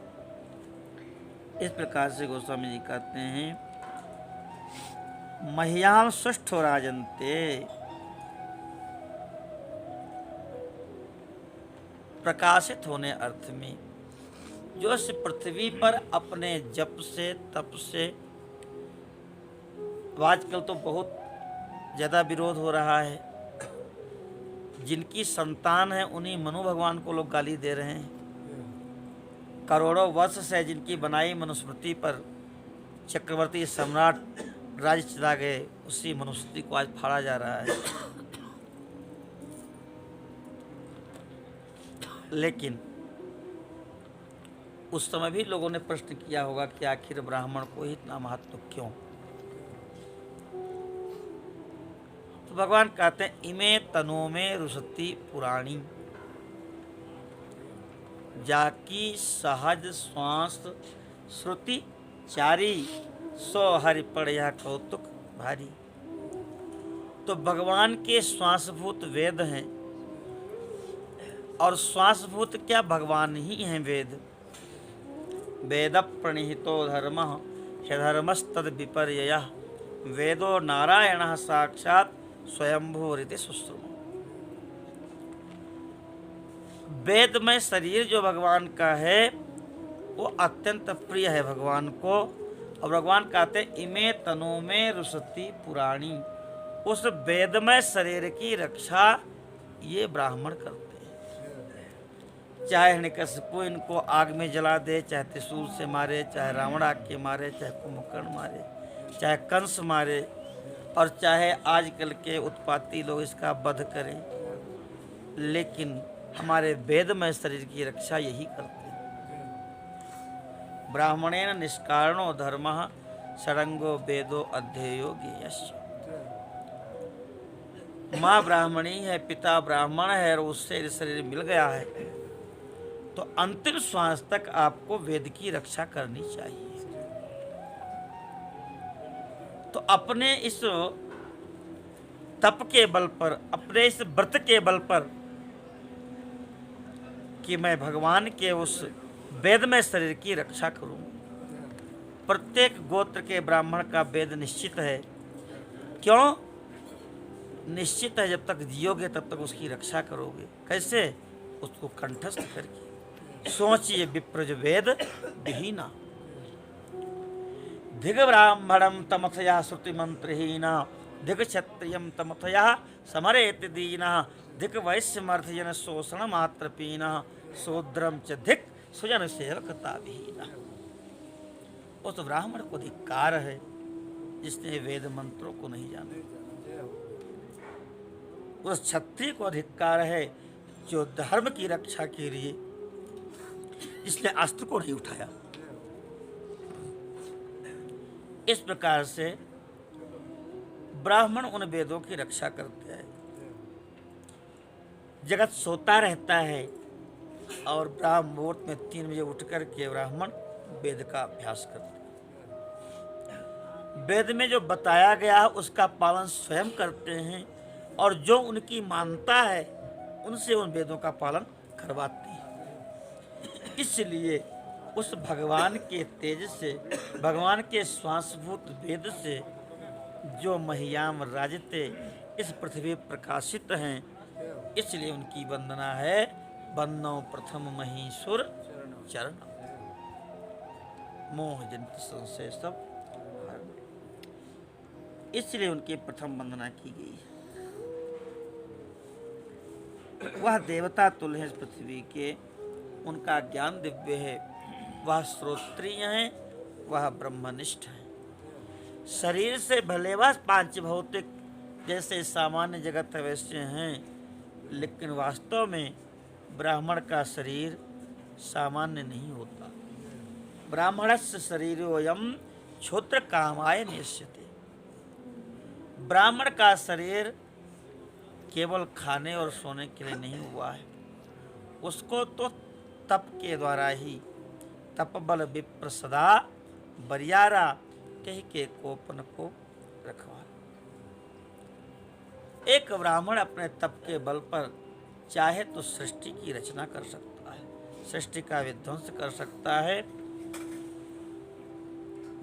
इस प्रकार से गोस्वामी जी कहते हैं, मह्याम सुष्ठो राजन्ते, प्रकाशित होने अर्थ में जो इस पृथ्वी पर अपने जप से तप से, आजकल तो बहुत ज़्यादा विरोध हो रहा है, जिनकी संतान है उन्हीं मनु भगवान को लोग गाली दे रहे हैं। करोड़ों वर्ष से जिनकी बनाई मनुस्मृति पर चक्रवर्ती सम्राट राज्य चला गए, उसी मनुस्मृति को आज फाड़ा जा रहा है। लेकिन उस समय भी लोगों ने प्रश्न किया होगा कि आखिर ब्राह्मण को इतना महत्व क्यों। तो भगवान कहते हैं इमे तनो में रुसती पुराणी, जाकी सहज श्वास श्रुति चारी, सो हरि पड़ यह कौतुक भारी। तो भगवान के श्वासभूत वेद हैं, और श्वासभूत क्या, भगवान ही हैं वेद। वेद प्रणिहितो धर्म ह्यधर्मस्तद विपर्ययः, वेदो नारायण साक्षात स्वयंभूरिति सुश्रुम। वेदमय शरीर जो भगवान का है वो अत्यंत प्रिय है भगवान को। और भगवान कहते हैं इमे तनु में रुसती पुराणी, उस वेदमय शरीर की रक्षा ये ब्राह्मण करते हैं। चाहे हिरण्यकशिपु इनको आग में जला दे, चाहे त्रिशूल से मारे, चाहे रावण आग के मारे, चाहे कुंभकर्ण मारे, चाहे कंस मारे, और चाहे आजकल के उत्पाती लोग इसका वध करें, लेकिन हमारे वेदमय शरीर की रक्षा यही करते हैं। ब्राह्मणेन निष्कारणो धर्मः षडंगो वेदो अध्येयो ज्ञेयस्य। माँ ब्राह्मणी है, पिता ब्राह्मण है, और उससे शरीर मिल गया है, तो अंतिम श्वास तक आपको वेद की रक्षा करनी चाहिए। तो अपने इस तप के बल पर, अपने इस व्रत के बल पर कि मैं भगवान के उस वेदमय शरीर की रक्षा करूं। प्रत्येक गोत्र के ब्राह्मण का वेद निश्चित है। क्यों निश्चित है? जब तक जियोगे तब तक उसकी रक्षा करोगे। कैसे? उसको कंठस्थ करके। सोचिए विप्रज वेद विहीना, धिग ब्राह्मणम तमथया श्रुति मंत्रहीना, धिग क्षत्रियम तमथया समरेत दीना, धिक वैश्यमर्थजन शोषण मात्र पीना, शूद्रम च धिक सुजन सेवकता विहीना। उस ब्राह्मण को धिक्कार है जिसने वेद मंत्रों को नहीं जाना। उस क्षत्रिय को धिक्कार है जो धर्म की रक्षा के लिए जिसने अस्त्र को नहीं उठाया। इस प्रकार से ब्राह्मण उन वेदों की रक्षा करते हैं। जगत सोता रहता है और ब्राह्म मुहूर्त में 3 बजे उठकर के ब्राह्मण वेद का अभ्यास करते हैं। वेद में जो बताया गया उसका पालन स्वयं करते हैं, और जो उनकी मानता है उनसे उन वेदों का पालन करवाते हैं। इसलिए उस भगवान के तेज से, भगवान के श्वासभूत वेद से जो महियाम राजते इस पृथ्वी प्रकाशित हैं, इसलिए उनकी वंदना है। वंदो प्रथम महीसुर चरण, मोह जनित संशय सब हरण। इसलिए उनकी प्रथम वंदना की गई है। वह देवता तुल्य है इस पृथ्वी के, उनका ज्ञान दिव्य है, वह श्रोत्रिय हैं, वह ब्रह्मनिष्ठ हैं। शरीर से भले वह 5 भौतिक जैसे सामान्य जगत वैसे हैं, लेकिन वास्तव में ब्राह्मण का शरीर सामान्य नहीं होता। ब्राह्मणस्य शरीरोऽयं क्षुद्र कामाय नेष्यते। ब्राह्मण का शरीर केवल खाने और सोने के लिए नहीं हुआ है, उसको तो तप के द्वारा ही, तप बल विप्र सदा बरियारा कह के कोपन को रखवा। एक ब्राह्मण अपने तप के बल पर चाहे तो सृष्टि की रचना कर सकता है, सृष्टि का विध्वंस कर सकता है।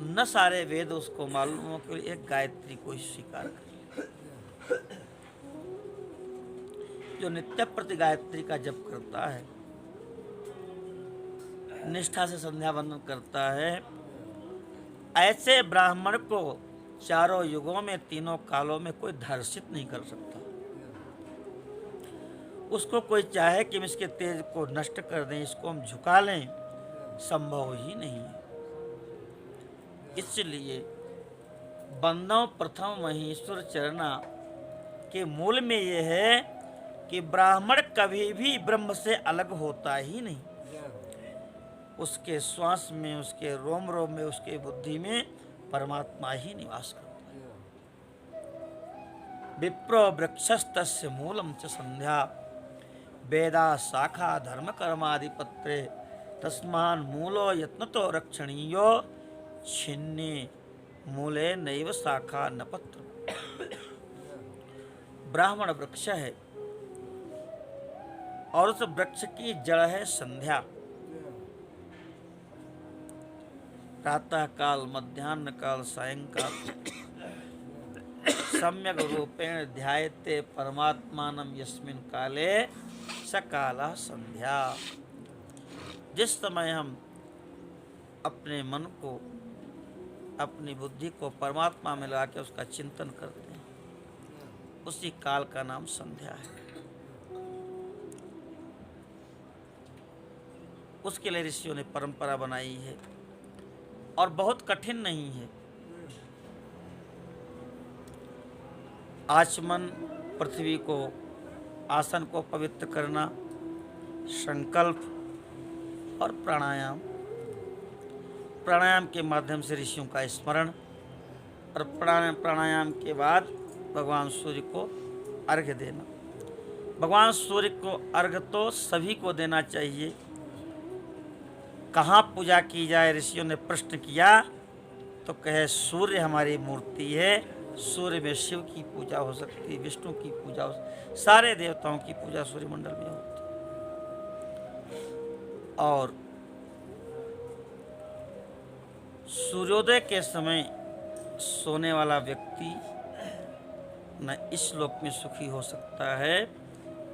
न सारे वेद उसको मालूम हो कि एक गायत्री को ही स्वीकार कर। जो नित्य प्रति गायत्री का जप करता है, निष्ठा से संध्या वंदन करता है, ऐसे ब्राह्मण को चारों युगों में, तीनों कालों में कोई धर्षित नहीं कर सकता। उसको कोई चाहे कि हम इसके तेज को नष्ट कर दें, इसको हम झुका लें, संभव ही नहीं है। इसलिए बंदों प्रथम महेश्वर चरना के मूल में यह है कि ब्राह्मण कभी भी ब्रह्म से अलग होता ही नहीं। उसके श्वास में, उसके रोम रोम में, उसके बुद्धि में परमात्मा ही निवास करता है। विप्रो वृक्षस्तस्य मूलम च संध्या वेदा शाखा धर्म कर्मादिपत्रे तस्मान मूलो यत्नतो रक्षणीयो छिन्ने मूले नैव शाखा न पत्र। ब्राह्मण वृक्ष है और उस वृक्ष की जड़ है संध्या। प्रातः काल, मध्याह्न काल, सायंकाल सम्यक रूपेण ध्यायते परमात्मानं यस्मिन् काले सकाला संध्या। जिस समय हम अपने मन को, अपनी बुद्धि को परमात्मा में लगा के उसका चिंतन करते हैं, उसी काल का नाम संध्या है। उसके लिए ऋषियों ने परंपरा बनाई है और बहुत कठिन नहीं है। आचमन, पृथ्वी को, आसन को पवित्र करना, संकल्प और प्राणायाम। प्राणायाम के माध्यम से ऋषियों का स्मरण और प्राणायाम के बाद भगवान सूर्य को अर्घ्य देना। भगवान सूर्य को अर्घ्य तो सभी को देना चाहिए। कहाँ पूजा की जाए, ऋषियों ने प्रश्न किया तो कहे सूर्य हमारी मूर्ति है। सूर्य में शिव की पूजा हो सकती है, विष्णु की पूजा हो सकती, सारे देवताओं की पूजा सूर्य मंडल में होती है। और सूर्योदय के समय सोने वाला व्यक्ति न इस लोक में सुखी हो सकता है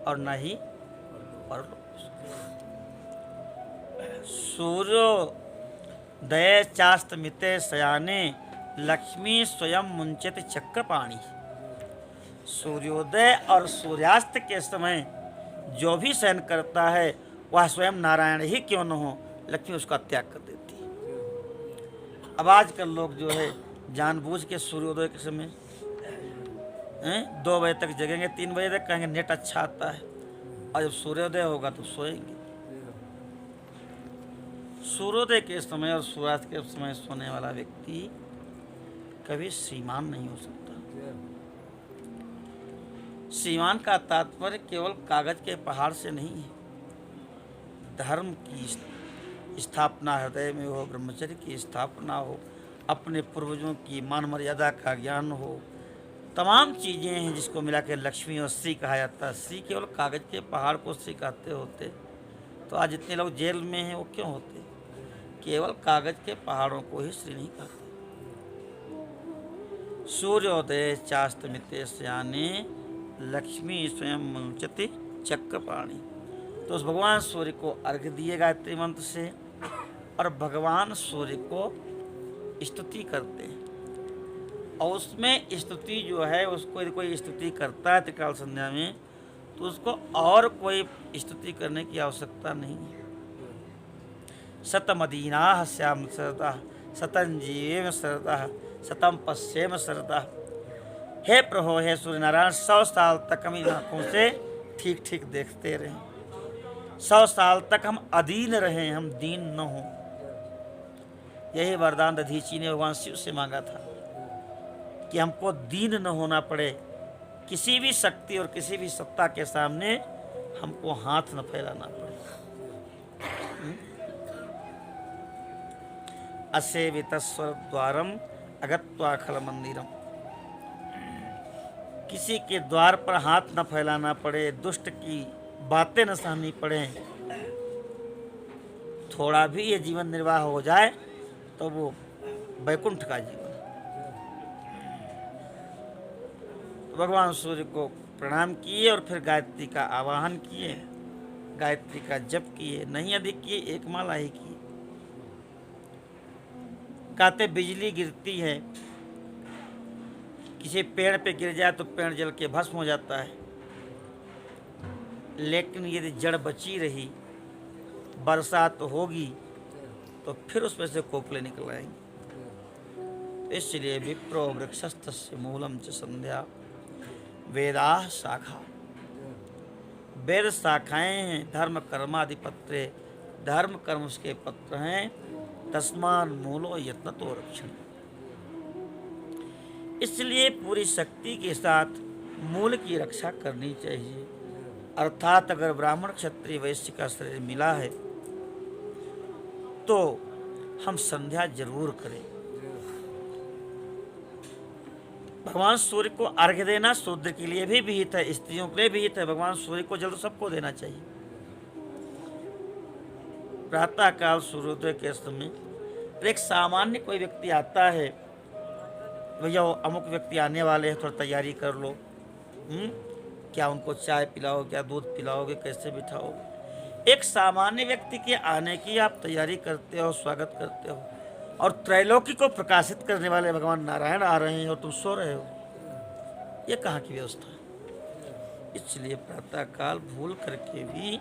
और न ही परलोक में सुखी। सूर्योदय चास्तमिते शयाने लक्ष्मी स्वयं मुंचित चक्रपाणी। सूर्योदय और सूर्यास्त के समय जो भी शयन करता है वह स्वयं नारायण ही क्यों न हो, लक्ष्मी उसका त्याग कर देती है। अब आजकल लोग जो है जानबूझ के सूर्योदय के समय 2 बजे तक जगेंगे, 3 बजे तक कहेंगे नेट अच्छा आता है, और जब सूर्योदय होगा तो सोएंगे। सूर्योदय के समय और सूर्यास्त के समय सोने वाला व्यक्ति कभी श्रीमान नहीं हो सकता। श्रीमान का तात्पर्य केवल कागज के पहाड़ से नहीं है। धर्म की स्थापना हृदय में हो, ब्रह्मचर्य की स्थापना हो, अपने पूर्वजों की मान मर्यादा का ज्ञान हो, तमाम चीज़ें हैं जिसको मिला के लक्ष्मी और श्री कहा जाता है। श्री केवल कागज के पहाड़ को श्री कहते होते तो आज जितने लोग जेल में हैं वो क्यों होते? केवल कागज के पहाड़ों को ही श्री नहीं कहते। सूर्योदय चास्तमिते शयाने लक्ष्मी स्वयं मुंचति चक्रपाणी। तो उस भगवान सूर्य को अर्घ्य दिए गायत्री मंत्र से और भगवान सूर्य को स्तुति करते हैं। और उसमें स्तुति जो है, उसको यदि कोई स्तुति करता है त्रिकाल संध्या में, तो उसको और कोई स्तुति करने की आवश्यकता नहीं है। शतमदीना श्याम सरदा शतंजीवेम सरदा शतम पश्चिम सरदा। हे प्रभु, हे सूर्य नारायण, 100 साल तक हम इन आँखों से ठीक ठीक देखते रहें, 100 साल तक हम अधीन रहें, हम दीन न हों। यही वरदान दधीची ने भगवान शिव से मांगा था कि हमको दीन न होना पड़े, किसी भी शक्ति और किसी भी सत्ता के सामने हमको हाथ न फैलाना पड़े। असेवित स्वर द्वारम अगत्वाखल मंदिरम। किसी के द्वार पर हाथ न फैलाना पड़े, दुष्ट की बातें न सहनी पड़े, थोड़ा भी ये जीवन निर्वाह हो जाए तो वो वैकुंठ का जीवन। तो भगवान सूर्य को प्रणाम किए और फिर गायत्री का आवाहन किए, गायत्री का जप किए, नहीं अधिक किए, एक माला ही किए। कहते बिजली गिरती है, किसी पेड़ पे गिर जाए तो पेड़ जल के भस्म हो जाता है, लेकिन यदि जड़ बची रही, बरसात होगी तो फिर उसमें से कोपले निकल आएंगे। इसलिए विप्रो वृक्षस्तस्य मूलम च संध्या वेदाः शाखा। वेद शाखाएं हैं, धर्म कर्माधिपत्रे, धर्म कर्म उसके पत्र हैं। तस्मान मूलो यत्न तो रक्षण। इसलिए पूरी शक्ति के साथ मूल की रक्षा करनी चाहिए। अर्थात अगर ब्राह्मण क्षत्रिय वैश्य का शरीर मिला है तो हम संध्या जरूर करें। भगवान सूर्य को अर्घ्य देना शूद्र के लिए भी विहित है, स्त्रियों के लिए भी विहित है। भगवान सूर्य को जल सबको देना चाहिए। प्रातः काल सूर्योदय के समय एक सामान्य कोई व्यक्ति आता है, भैया अमुक व्यक्ति आने वाले हैं, थोड़ा तैयारी कर लो। क्या उनको चाय पिलाओ, क्या दूध पिलाओगे, कैसे बिठाओगे? एक सामान्य व्यक्ति के आने की आप तैयारी करते हो, स्वागत करते हो, और त्रैलोकी को प्रकाशित करने वाले भगवान नारायण आ रहे हैं और तुम सो रहे हो। ये कहाँ की व्यवस्था है? इसलिए प्रातः काल भूल करके भी,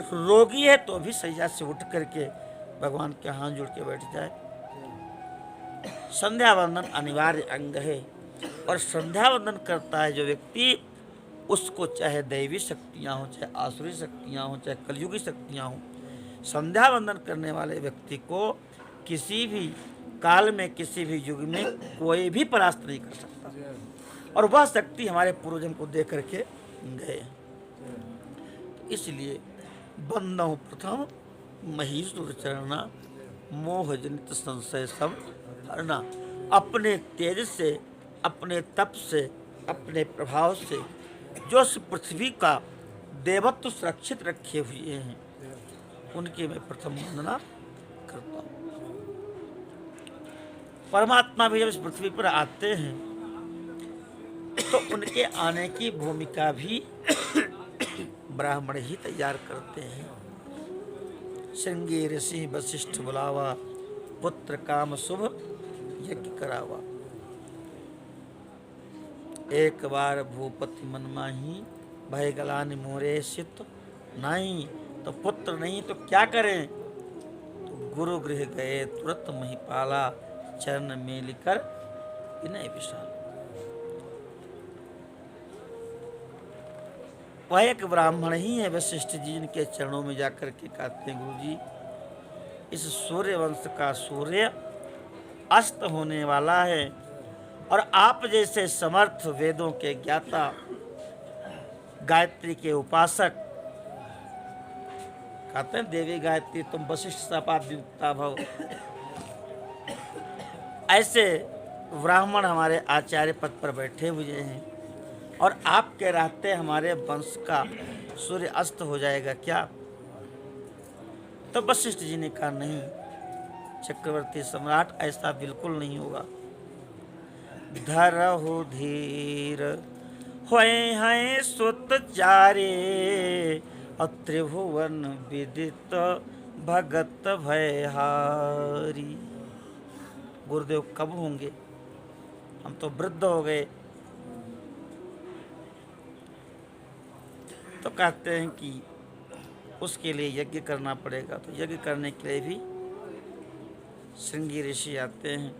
रोगी है तो भी शैया से उठ करके भगवान के हाथ जोड़ के बैठ जाए। संध्या वंदन अनिवार्य अंग है, और संध्या वंदन करता है जो व्यक्ति, उसको चाहे दैवी शक्तियाँ हों, चाहे आसुरी शक्तियाँ हों, चाहे कलयुगी शक्तियाँ हों, संध्या वंदन करने वाले व्यक्ति को किसी भी काल में, किसी भी युग में कोई भी परास्त नहीं कर सकता। और वह शक्ति हमारे पूर्वजन को दे करके गए। इसलिए बंदौ प्रथम महीसुर चरणा मोह जनित संशय सब हरना। अपने तेज से, अपने तप से, अपने प्रभाव से जो इस पृथ्वी का देवत्व सुरक्षित रखे हुए हैं, उनकी मैं प्रथम वंदना करता हूँ। परमात्मा भी जब इस पृथ्वी पर आते हैं तो उनके आने की भूमिका भी ब्राह्मण ही तैयार करते हैं। श्रृंगी ऋषि वशिष्ठ बुलावा, पुत्र काम शुभ यज्ञ करावा। एक बार भूपति मन माही, भय गलान मोरे सित नहीं। तो पुत्र नहीं तो क्या करें? तो गुरु गृह गए तुरंत महिपाला, चरण में लिकर विनय विशाल। वह एक ब्राह्मण ही है वशिष्ठ जी, जिनके चरणों में जाकर के कहते हैं, गुरु जी इस सूर्य वंश का सूर्य अस्त होने वाला है, और आप जैसे समर्थ वेदों के ज्ञाता, गायत्री के उपासक, कहते हैं देवी गायत्री तुम वशिष्ठ सपाद्युक्ता भव, ऐसे ब्राह्मण हमारे आचार्य पद पर बैठे हुए हैं, और आपके रहते हमारे वंश का सूर्य अस्त हो जाएगा क्या? तो वशिष्ठ जी ने कहा, नहीं चक्रवर्ती सम्राट, ऐसा बिल्कुल नहीं होगा। धरहु धीर होए हैं सुत चारे, और त्रिभुवन विदित भगत भयहारी। गुरुदेव कब होंगे? हम तो वृद्ध हो गए। तो कहते हैं कि उसके लिए यज्ञ करना पड़ेगा। तो यज्ञ करने के लिए भी श्रृंगी ऋषि आते हैं।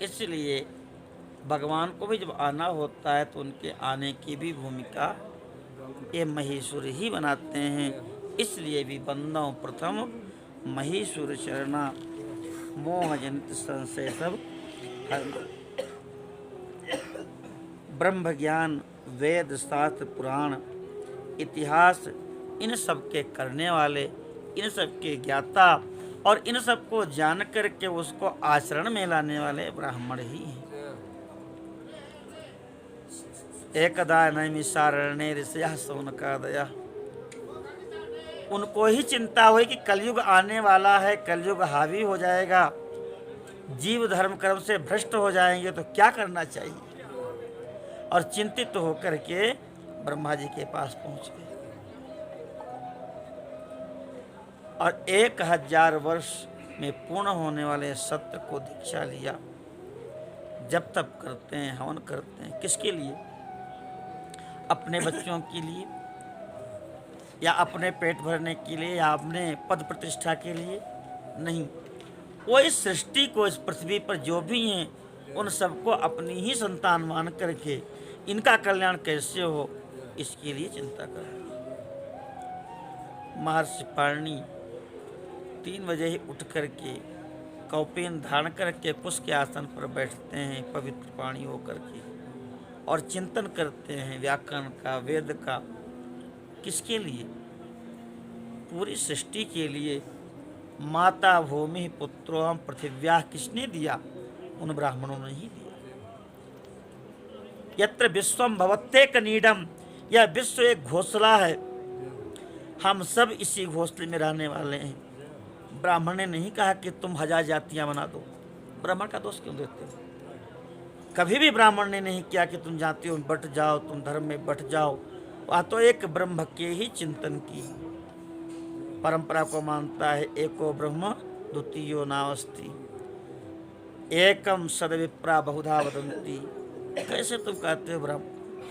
इसलिए भगवान को भी जब आना होता है तो उनके आने की भी भूमिका ये महीसुर ही बनाते हैं। इसलिए भी बंदौ प्रथम महीसुर चरणा, मोह जनित संशय सब हरना। ब्रह्म ज्ञान, वेद शास्त्र, पुराण, इतिहास, इन सब के करने वाले, इन सब के ज्ञाता, और इन सब को जान करके उसको आचरण में लाने वाले ब्राह्मण ही हैं। एकदा नैमिषारण्ये ऋषयः शौनकादयः। उनको ही चिंता हुई कि कलयुग आने वाला है, कलयुग हावी हो जाएगा, जीव धर्म कर्म से भ्रष्ट हो जाएंगे, तो क्या करना चाहिए? और चिंतित होकर के ब्रह्मा जी के पास पहुंच गए, और 1000 वर्ष में पूर्ण होने वाले सत्य को दीक्षा लिया। जब तब करते हैं, हवन करते हैं, किसके लिए? अपने बच्चों के लिए, या अपने पेट भरने के लिए या अपने पद प्रतिष्ठा के लिए नहीं। वो इस सृष्टि को, इस पृथ्वी पर जो भी हैं उन सबको अपनी ही संतान मान करके इनका कल्याण कैसे हो इसके लिए चिंता कर रहे हैं। महर्षि पाणिनि 3 बजे ही उठ करके कौपेन धारण करके कुश के आसन पर बैठते हैं पवित्र पाणी होकर के और चिंतन करते हैं व्याकरण का, वेद का। किसके लिए? पूरी सृष्टि के लिए। माता भूमि पुत्रो हम पृथिव्या किसने दिया? उन ब्राह्मणों ने ही दिया। यत्र विश्वम भवत्येक नीडम, यह विश्व एक घोंसला है, हम सब इसी घोंसले में रहने वाले हैं। ब्राह्मण ने नहीं कहा कि तुम 1000 जातियां बना दो। ब्राह्मण का दोष क्यों देते हो? कभी भी ब्राह्मण ने नहीं किया कि तुम जातियों में बट जाओ, तुम धर्म में बट जाओ। वह तो एक ब्रह्म के ही चिंतन की परंपरा को मानता है। एको ब्रह्म द्वितीयो नास्ति, एकम सदविप्रा बहुधा वदन्ति। कैसे तुम कहते हो ब्रह्म?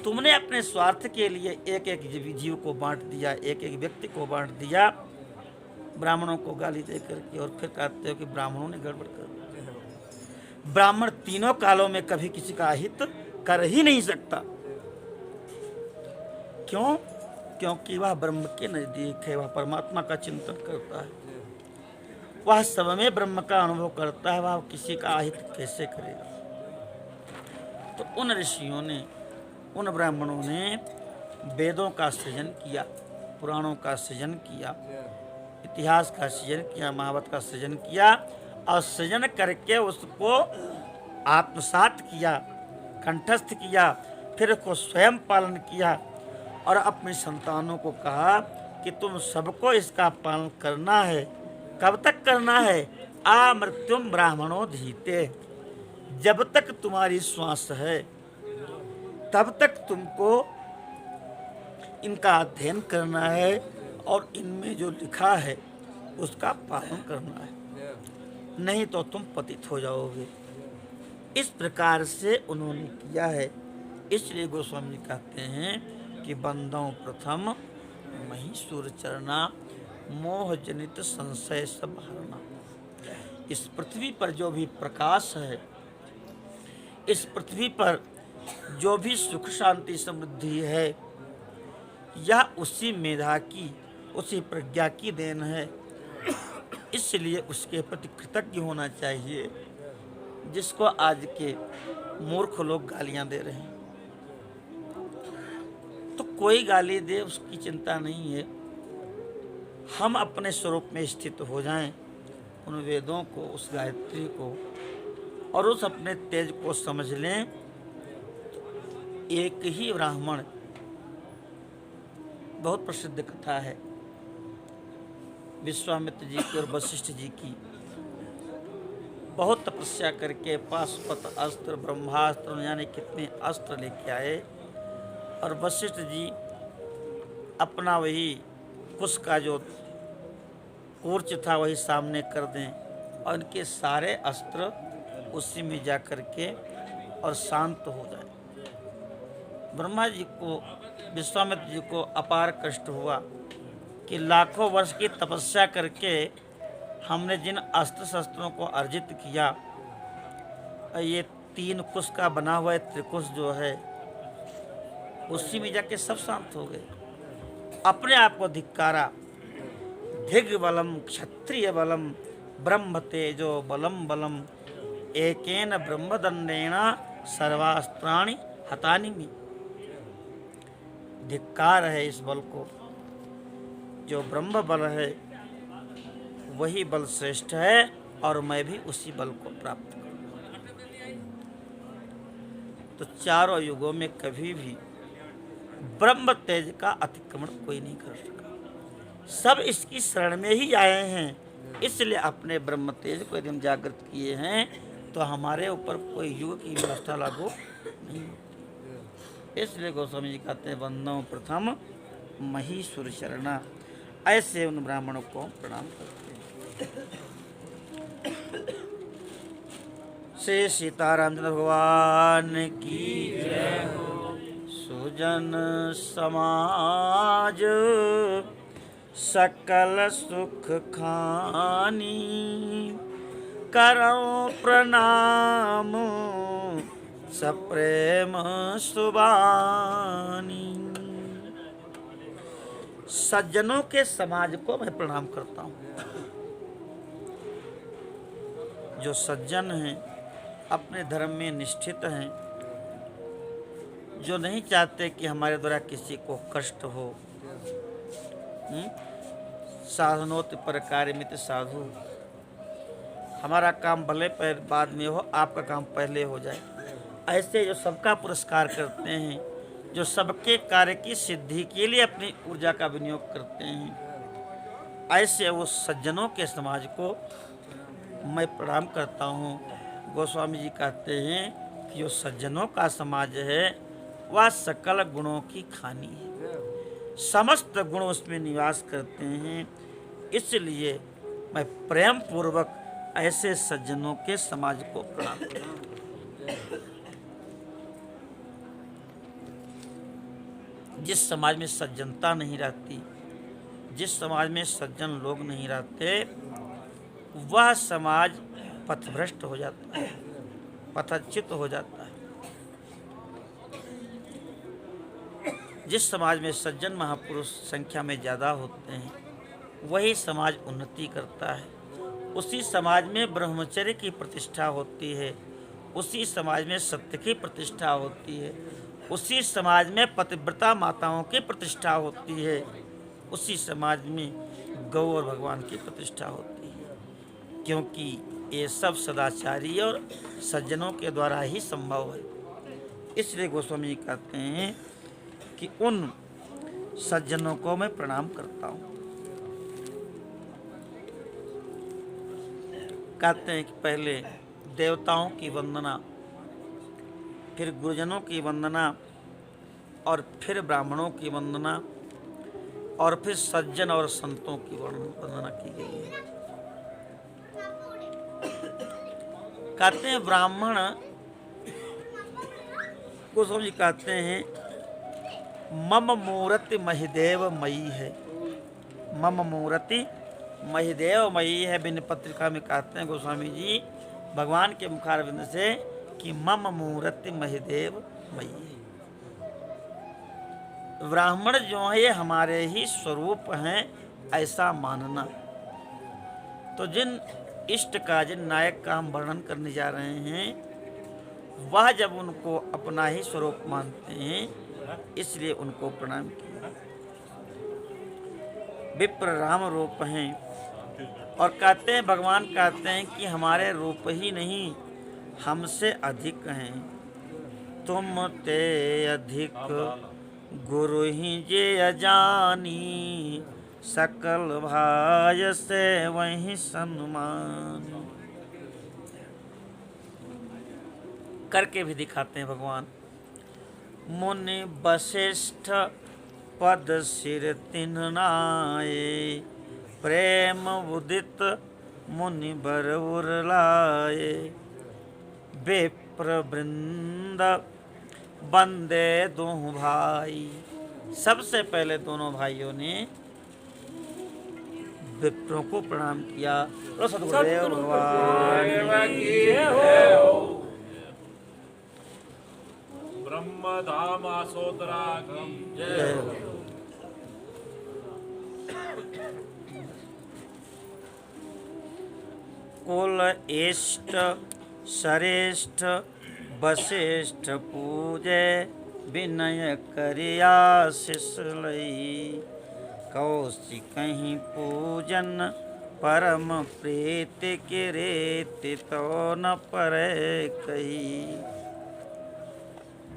तुमने अपने स्वार्थ के लिए एक एक जीव को बांट दिया, एक एक व्यक्ति को बांट दिया, ब्राह्मणों को गाली दे करके, और फिर कहते हो कि ब्राह्मणों ने गड़बड़ कर दी। ब्राह्मण तीनों कालों में कभी किसी का हित कर ही नहीं सकता। क्यों? क्योंकि वह ब्रह्म के नजदीक है, वह परमात्मा का चिंतन करता है, वह सब में ब्रह्म का अनुभव करता है, वह किसी का अहित कैसे करेगा? तो उन ऋषियों ने, उन ब्राह्मणों ने वेदों का सृजन किया, पुराणों का सृजन किया, इतिहास का सृजन किया, महाभारत का सृजन किया, और सृजन करके उसको आत्मसात किया, कंठस्थ किया, फिर उसको स्वयं पालन किया और अपनी संतानों को कहा कि तुम सबको इसका पालन करना है। कब तक करना है? आ मृत्युम ब्राह्मणों धीते, जब तक तुम्हारी श्वास है तब तक तुमको इनका अध्ययन करना है और इनमें जो लिखा है उसका पालन करना है, नहीं तो तुम पतित हो जाओगे। इस प्रकार से उन्होंने किया है। इसलिए गोस्वामी जी कहते हैं कि बंदों प्रथम महीसुर चरना, मोह जनित संशय सब हरना। इस पृथ्वी पर जो भी प्रकाश है, इस पृथ्वी पर जो भी सुख शांति समृद्धि है, यह उसी मेधा की, उसी प्रज्ञा की देन है। इसलिए उसके प्रति कृतज्ञ होना चाहिए, जिसको आज के मूर्ख लोग गालियां दे रहे हैं। तो कोई गाली दे उसकी चिंता नहीं है, हम अपने स्वरूप में स्थित हो जाएं, उन वेदों को, उस गायत्री को और उस अपने तेज को समझ लें। तो एक ही ब्राह्मण, बहुत प्रसिद्ध कथा है विश्वामित्र जी की और वशिष्ठ जी की, बहुत तपस्या करके पाशुपत अस्त्र, ब्रह्मास्त्र, यानी कितने अस्त्र लेके आए, और वशिष्ठ जी अपना वही कुश का जो कूर्च था वही सामने कर दें और इनके सारे अस्त्र उसी में जा कर के और शांत हो जाए। ब्रह्मा जी को, विश्वामित्र जी को अपार कष्ट हुआ कि लाखों वर्ष की तपस्या करके हमने जिन अस्त्र शस्त्रों को अर्जित किया, ये 3 कुश का बना हुआ त्रिकुश जो है, उसी में जाके सब शांत हो गए। अपने आप को धिक्कारा। धिग बलम क्षत्रिय बलम ब्रह्म तेजो बलम बलम, एकेन ब्रह्मदंडेन सर्वास्त्राणि हतानि मी। धिक्कार है इस बल को, जो ब्रह्म बल है वही बल श्रेष्ठ है और मैं भी उसी बल को प्राप्त करूँगा। तो चारों युगों में कभी भी ब्रह्म तेज का अतिक्रमण कोई नहीं कर सका, सब इसकी शरण में ही आए हैं। इसलिए अपने ब्रह्म तेज को यदि हम जागृत किए हैं तो हमारे ऊपर कोई युग की व्यवस्था लागू नहीं होती। इसलिए गोस्वामी जी कहते हैं बंदों प्रथम महीसुर शरणा। ऐसे उन ब्राह्मणों को प्रणाम करते हैं। श्री सीतारामचंद्र भगवान की जय हो। सुजन समाज सकल सुख खानी, करो प्रणाम सप्रेम सुबानी। सज्जनों के समाज को मैं प्रणाम करता हूँ। जो सज्जन हैं, अपने धर्म में निष्ठित हैं, जो नहीं चाहते कि हमारे द्वारा किसी को कष्ट हो। साधनोति परकार्यमिति साधु, हमारा काम भले बाद में हो, आपका काम पहले हो जाए। ऐसे जो सबका पुरस्कार करते हैं, जो सबके कार्य की सिद्धि के लिए अपनी ऊर्जा का विनियोग करते हैं, ऐसे वो सज्जनों के समाज को मैं प्रणाम करता हूँ। गोस्वामी जी कहते हैं कि जो सज्जनों का समाज है वह सकल गुणों की खानी है, समस्त गुण उसमें निवास करते हैं। इसलिए मैं प्रेम पूर्वक ऐसे सज्जनों के समाज को प्रणाम करता हूँ। जिस समाज में सज्जनता नहीं रहती, जिस समाज में सज्जन लोग नहीं रहते, वह समाज पथभ्रष्ट हो जाता है, पथच्युत हो जाता है। जिस समाज में सज्जन महापुरुष संख्या में ज़्यादा होते हैं, वही समाज उन्नति करता है। उसी समाज में ब्रह्मचर्य की प्रतिष्ठा होती है, उसी समाज में सत्य की प्रतिष्ठा होती है, उसी समाज में पतिव्रता माताओं की प्रतिष्ठा होती है, उसी समाज में गौ और भगवान की प्रतिष्ठा होती है। क्योंकि ये सब सदाचारी और सज्जनों के द्वारा ही संभव है। इसलिए गोस्वामी जी कहते हैं कि उन सज्जनों को मैं प्रणाम करता हूँ। कहते हैं कि पहले देवताओं की वंदना, फिर गुरुजनों की वंदना, और फिर ब्राह्मणों की वंदना, और फिर सज्जन और संतों की वंदना की गई है। कहते हैं ब्राह्मण, गोस्वामी जी कहते हैं मम मूर्ति महिदेव मयी है, मम मूर्ति महिदेव मयी है। बिन पत्रिका में कहते हैं गोस्वामी जी भगवान के मुखारविंद से कि मम मूर्ति महिदेव मयी है। ब्राह्मण जो है ये हमारे ही स्वरूप हैं, ऐसा मानना। तो जिन इष्ट का, जिन नायक का हम वर्णन करने जा रहे हैं, वह जब उनको अपना ही स्वरूप मानते हैं, इसलिए उनको प्रणाम किया। विप्र राम रूप हैं, और कहते हैं, भगवान कहते हैं कि हमारे रूप ही नहीं, हमसे अधिक हैं। तुम ते अधिक गुरु ही जे अजानी, सकल भाय से वही सम्मान। करके भी दिखाते हैं भगवान। मुनि वशिष्ठ पद सिर तिन्हनाए, प्रेम उदित मुनि बर उरलाए। विप्र वृंद बंदे दोनों भाई, सबसे पहले दोनों भाइयों ने विप्रों को प्रणाम किया। तो सद्गुरुदेव भगवान ब्रह्म धाम आसोतरा की जय। कुल इष्ट श्रेष्ठ वशिष्ठ पूजे, विनय करिया शिष लई। कौशिकहि पूजन परम प्रीति के रीति, तो न परे कही।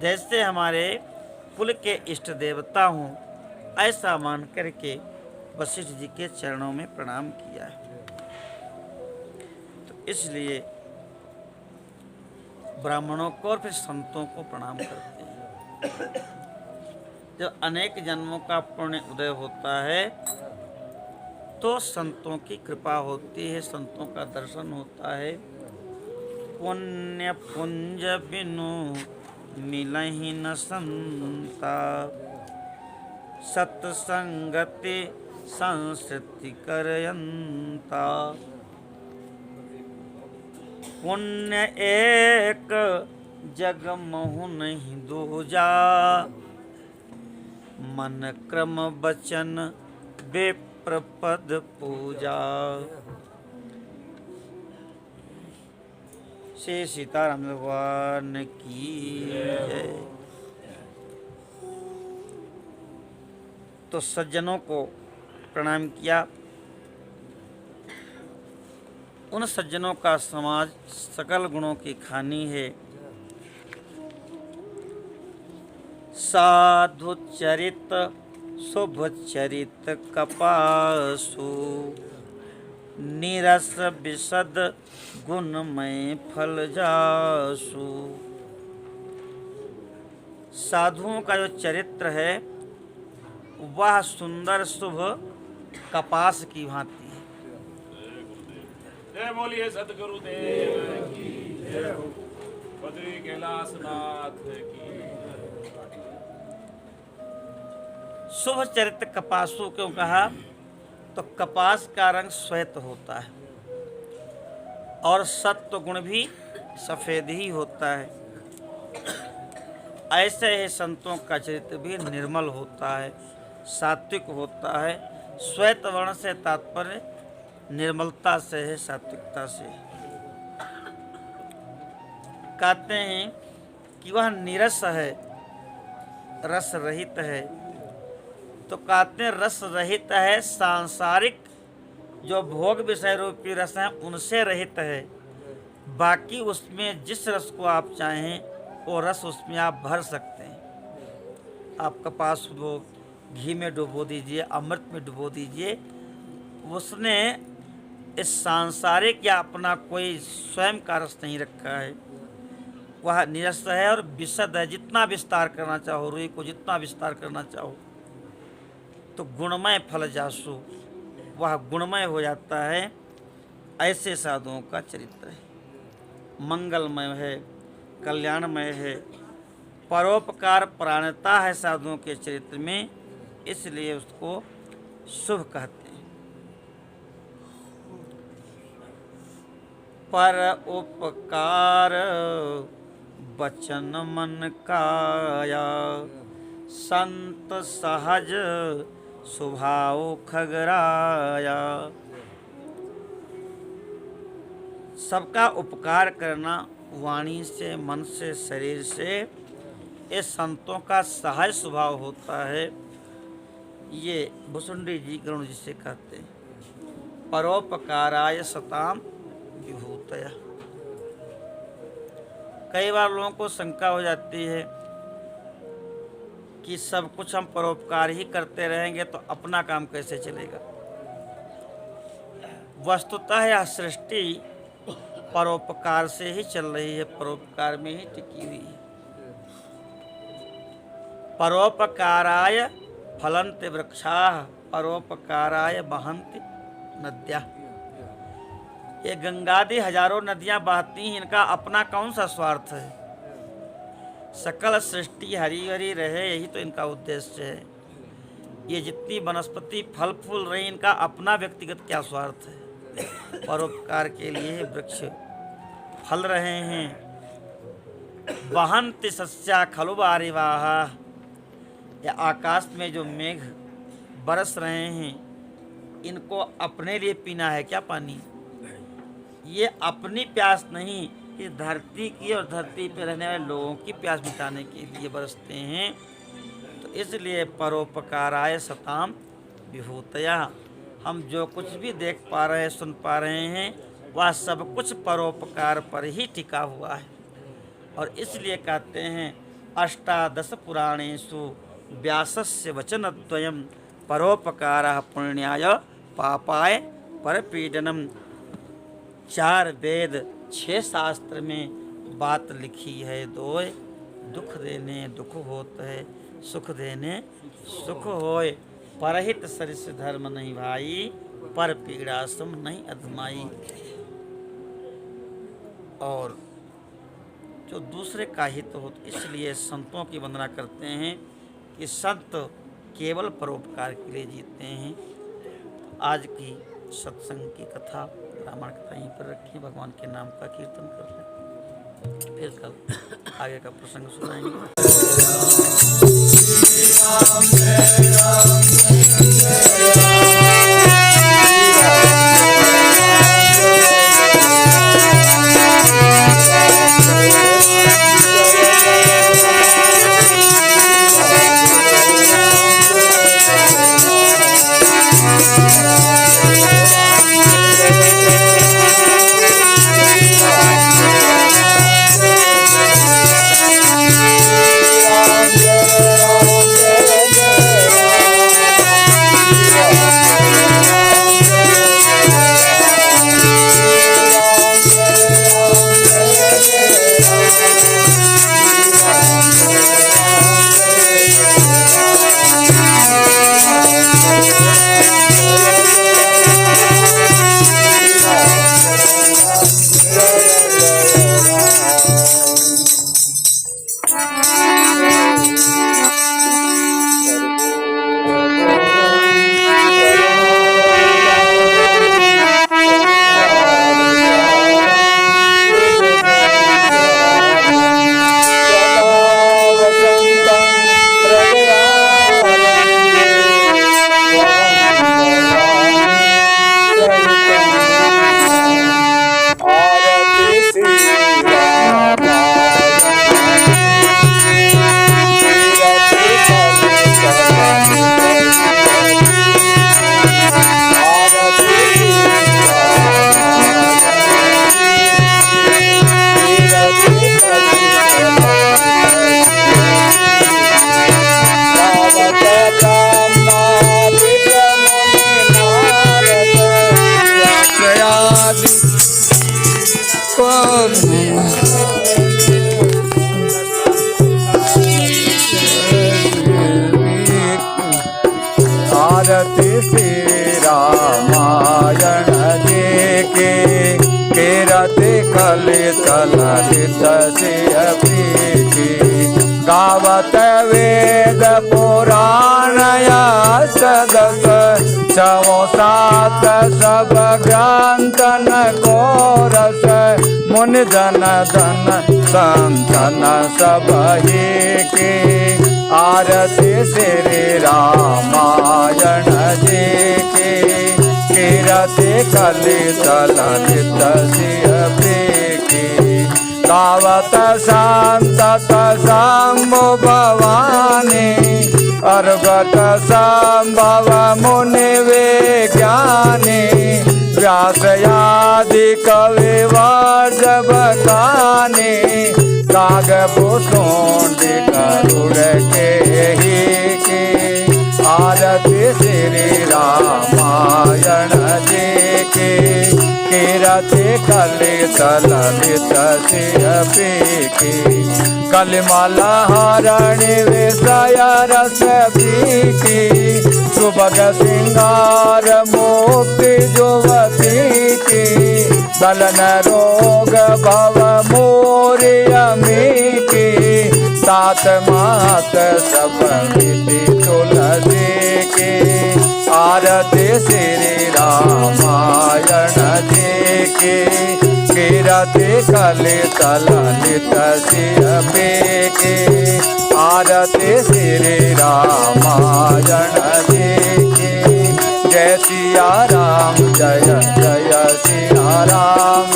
जैसे हमारे कुल के इष्ट देवता हों, ऐसा मान करके वशिष्ठ जी के चरणों में प्रणाम किया है। तो इसलिए ब्राह्मणों को और फिर संतों को प्रणाम करते हैं। जब अनेक जन्मों का पुण्य उदय होता है तो संतों की कृपा होती है, संतों का दर्शन होता है। पुण्य पुंज बिनु मिलहि न संता, सत्संगति संस्कृति करयंता। पुण्य एक जग महु नहीं दूजा, मन क्रम बचन विप्र पद पूजा। श्री सीताराम भगवान की जय। तो सज्जनों को प्रणाम किया। उन सज्जनों का समाज सकल गुणों की खानी है। साधु चरित शुभ चरित कपासु, निरस विशद गुणमय फल जासु। साधुओं का जो चरित्र है वह सुंदर शुभ कपास की भांति है। जय बोलिए सतगुरुदेव की जय हो। बद्री कैलाशनाथ की। शुभ चरित्र कपासु क्यों कहा? तो कपास का रंग श्वेत होता है और सत्व गुण भी सफेद ही होता है। ऐसे ही संतों का चरित्र भी निर्मल होता है, सात्विक होता है। श्वेत वर्ण से तात्पर्य निर्मलता से है, सात्विकता से। कहते हैं कि वह निरस है, रस रहित है। तो कहते हैं रस रहित है, सांसारिक जो भोग विषय रूपी रस हैं उनसे रहित है। बाकी उसमें जिस रस को आप चाहें वो रस उसमें आप भर सकते हैं। आप कपास को घी में डुबो दीजिए, अमृत में डुबो दीजिए, उसने इस सांसारिक या अपना कोई स्वयं का रस नहीं रखा है। वह निरस है और विशद है। जितना विस्तार करना चाहो, रुई को जितना विस्तार करना चाहो, तो गुणमय फल जासु, वह गुणमय हो जाता है। ऐसे साधुओं का चरित्र है, मंगलमय है, कल्याणमय है, परोपकार प्राणता है साधुओं के चरित्र में, इसलिए उसको शुभ कहते हैं। पर उपकार बचन मन काया, संत सहज स्वभाव खगराया। सबका उपकार करना वाणी से, मन से, शरीर से, ये संतों का सहज स्वभाव होता है। ये भुसुंडी जी गरुण जी से कहते हैं। परोपकाराय सताम विभूतया। कई बार लोगों को शंका हो जाती है कि सब कुछ हम परोपकार ही करते रहेंगे तो अपना काम कैसे चलेगा। वस्तुतः यह सृष्टि परोपकार से ही चल रही है, परोपकार में ही टिकी हुई है। परोपकाराय फलन्ति वृक्षाः, परोपकाराय बहन्ति नद्याः। ये गंगादि हजारों नदियां बहती हैं, इनका अपना कौन सा स्वार्थ है? सकल सृष्टि हरी हरी रहे, यही तो इनका उद्देश्य है। ये जितनी वनस्पति फल फूल रही, इनका अपना व्यक्तिगत क्या स्वार्थ है? परोपकार के लिए वृक्ष फल रहे हैं। वहन्ति सस्या खलु वारिवाः, या आकाश में जो मेघ बरस रहे हैं, इनको अपने लिए पीना है क्या पानी? ये अपनी प्यास नहीं, इस धरती की और धरती पर रहने वाले लोगों की प्यास मिटाने के लिए बरसते हैं। तो इसलिए परोपकाराय सताम विभूतया। हम जो कुछ भी देख पा रहे हैं, सुन पा रहे हैं, वह सब कुछ परोपकार पर ही टिका हुआ है। और इसलिए कहते हैं अष्टादश पुराणेषु व्यासस्य वचनद्वयम् परोपकारः पुण्याय पापाय परपीडनम्। 4 वेद 6 शास्त्र में बात लिखी है दोय, दुख देने दुख होत है, सुख देने सुख होय। परहित सरिस धर्म नहीं भाई, पर पीड़ा सम नहीं अधमाई। और जो दूसरे का हित हो, इसलिए संतों की वंदना करते हैं कि संत केवल परोपकार के लिए जीते हैं। आज की सत्संग की कथा, रामायण कथा यहीं पर रखी, भगवान के नाम का कीर्तन कर लें, फिर कल आगे का प्रसंग सुनाएंगे। आरती श्री रामायण जी की कीरति कलित ललित की गावत वेद पुराण सदस चवो सात सब ग्रंथन कोरस मुनि जन धन संतन सब ही की आरती श्री रामायण जी की कीरति कलित ललित की गावत शांतत शंभु भवानी अर्गत संभव मुनि विज्ञानी व्यासयादि कवि वर्जब कानी काग भूषुंडी गरुड़ के ही की आरती श्री रामायण जी की कीरति कलित ललित की कलिमला हरणि विषय रस की सुभग सिंगार मुक्ति जुवती की दलन रोग भव मोरियमी की सात मात सब विधि तुलसी की आरती श्री रामायण जी की कीरति कलित ललित की आरती श्री रामायण जी की जय सिया राम जय जय सिया राम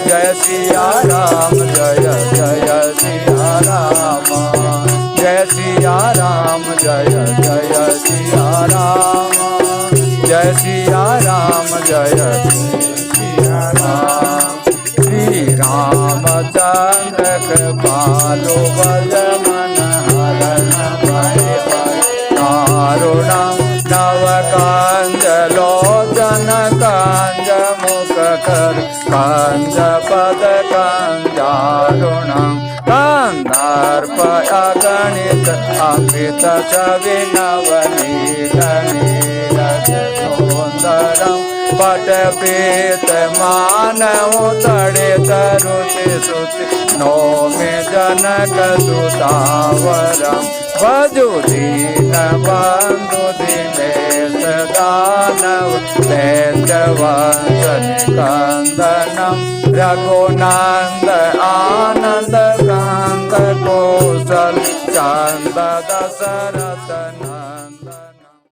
जय सिया राम जय जय सिया राम जय सिया राम जय जय सिया राम जय सिया राम जय सिया राम श्री रामचंद्र कृपालु भज मन हरण भय कारुणं नव कांज लोचन कांज मुख कर कांज पद कांजारुणं कांधार्प अगणित अमृत छवि नवनीत नीरज सुंदरं पट पीत मानव तड़ित रुचि सुति नौमि जनक सुतावरं भजो दीन बंधु दिनेश दानव दैत्यवंशन कंदनम रघुनंद आनंद कंद कौशल चंद दशरथ नंद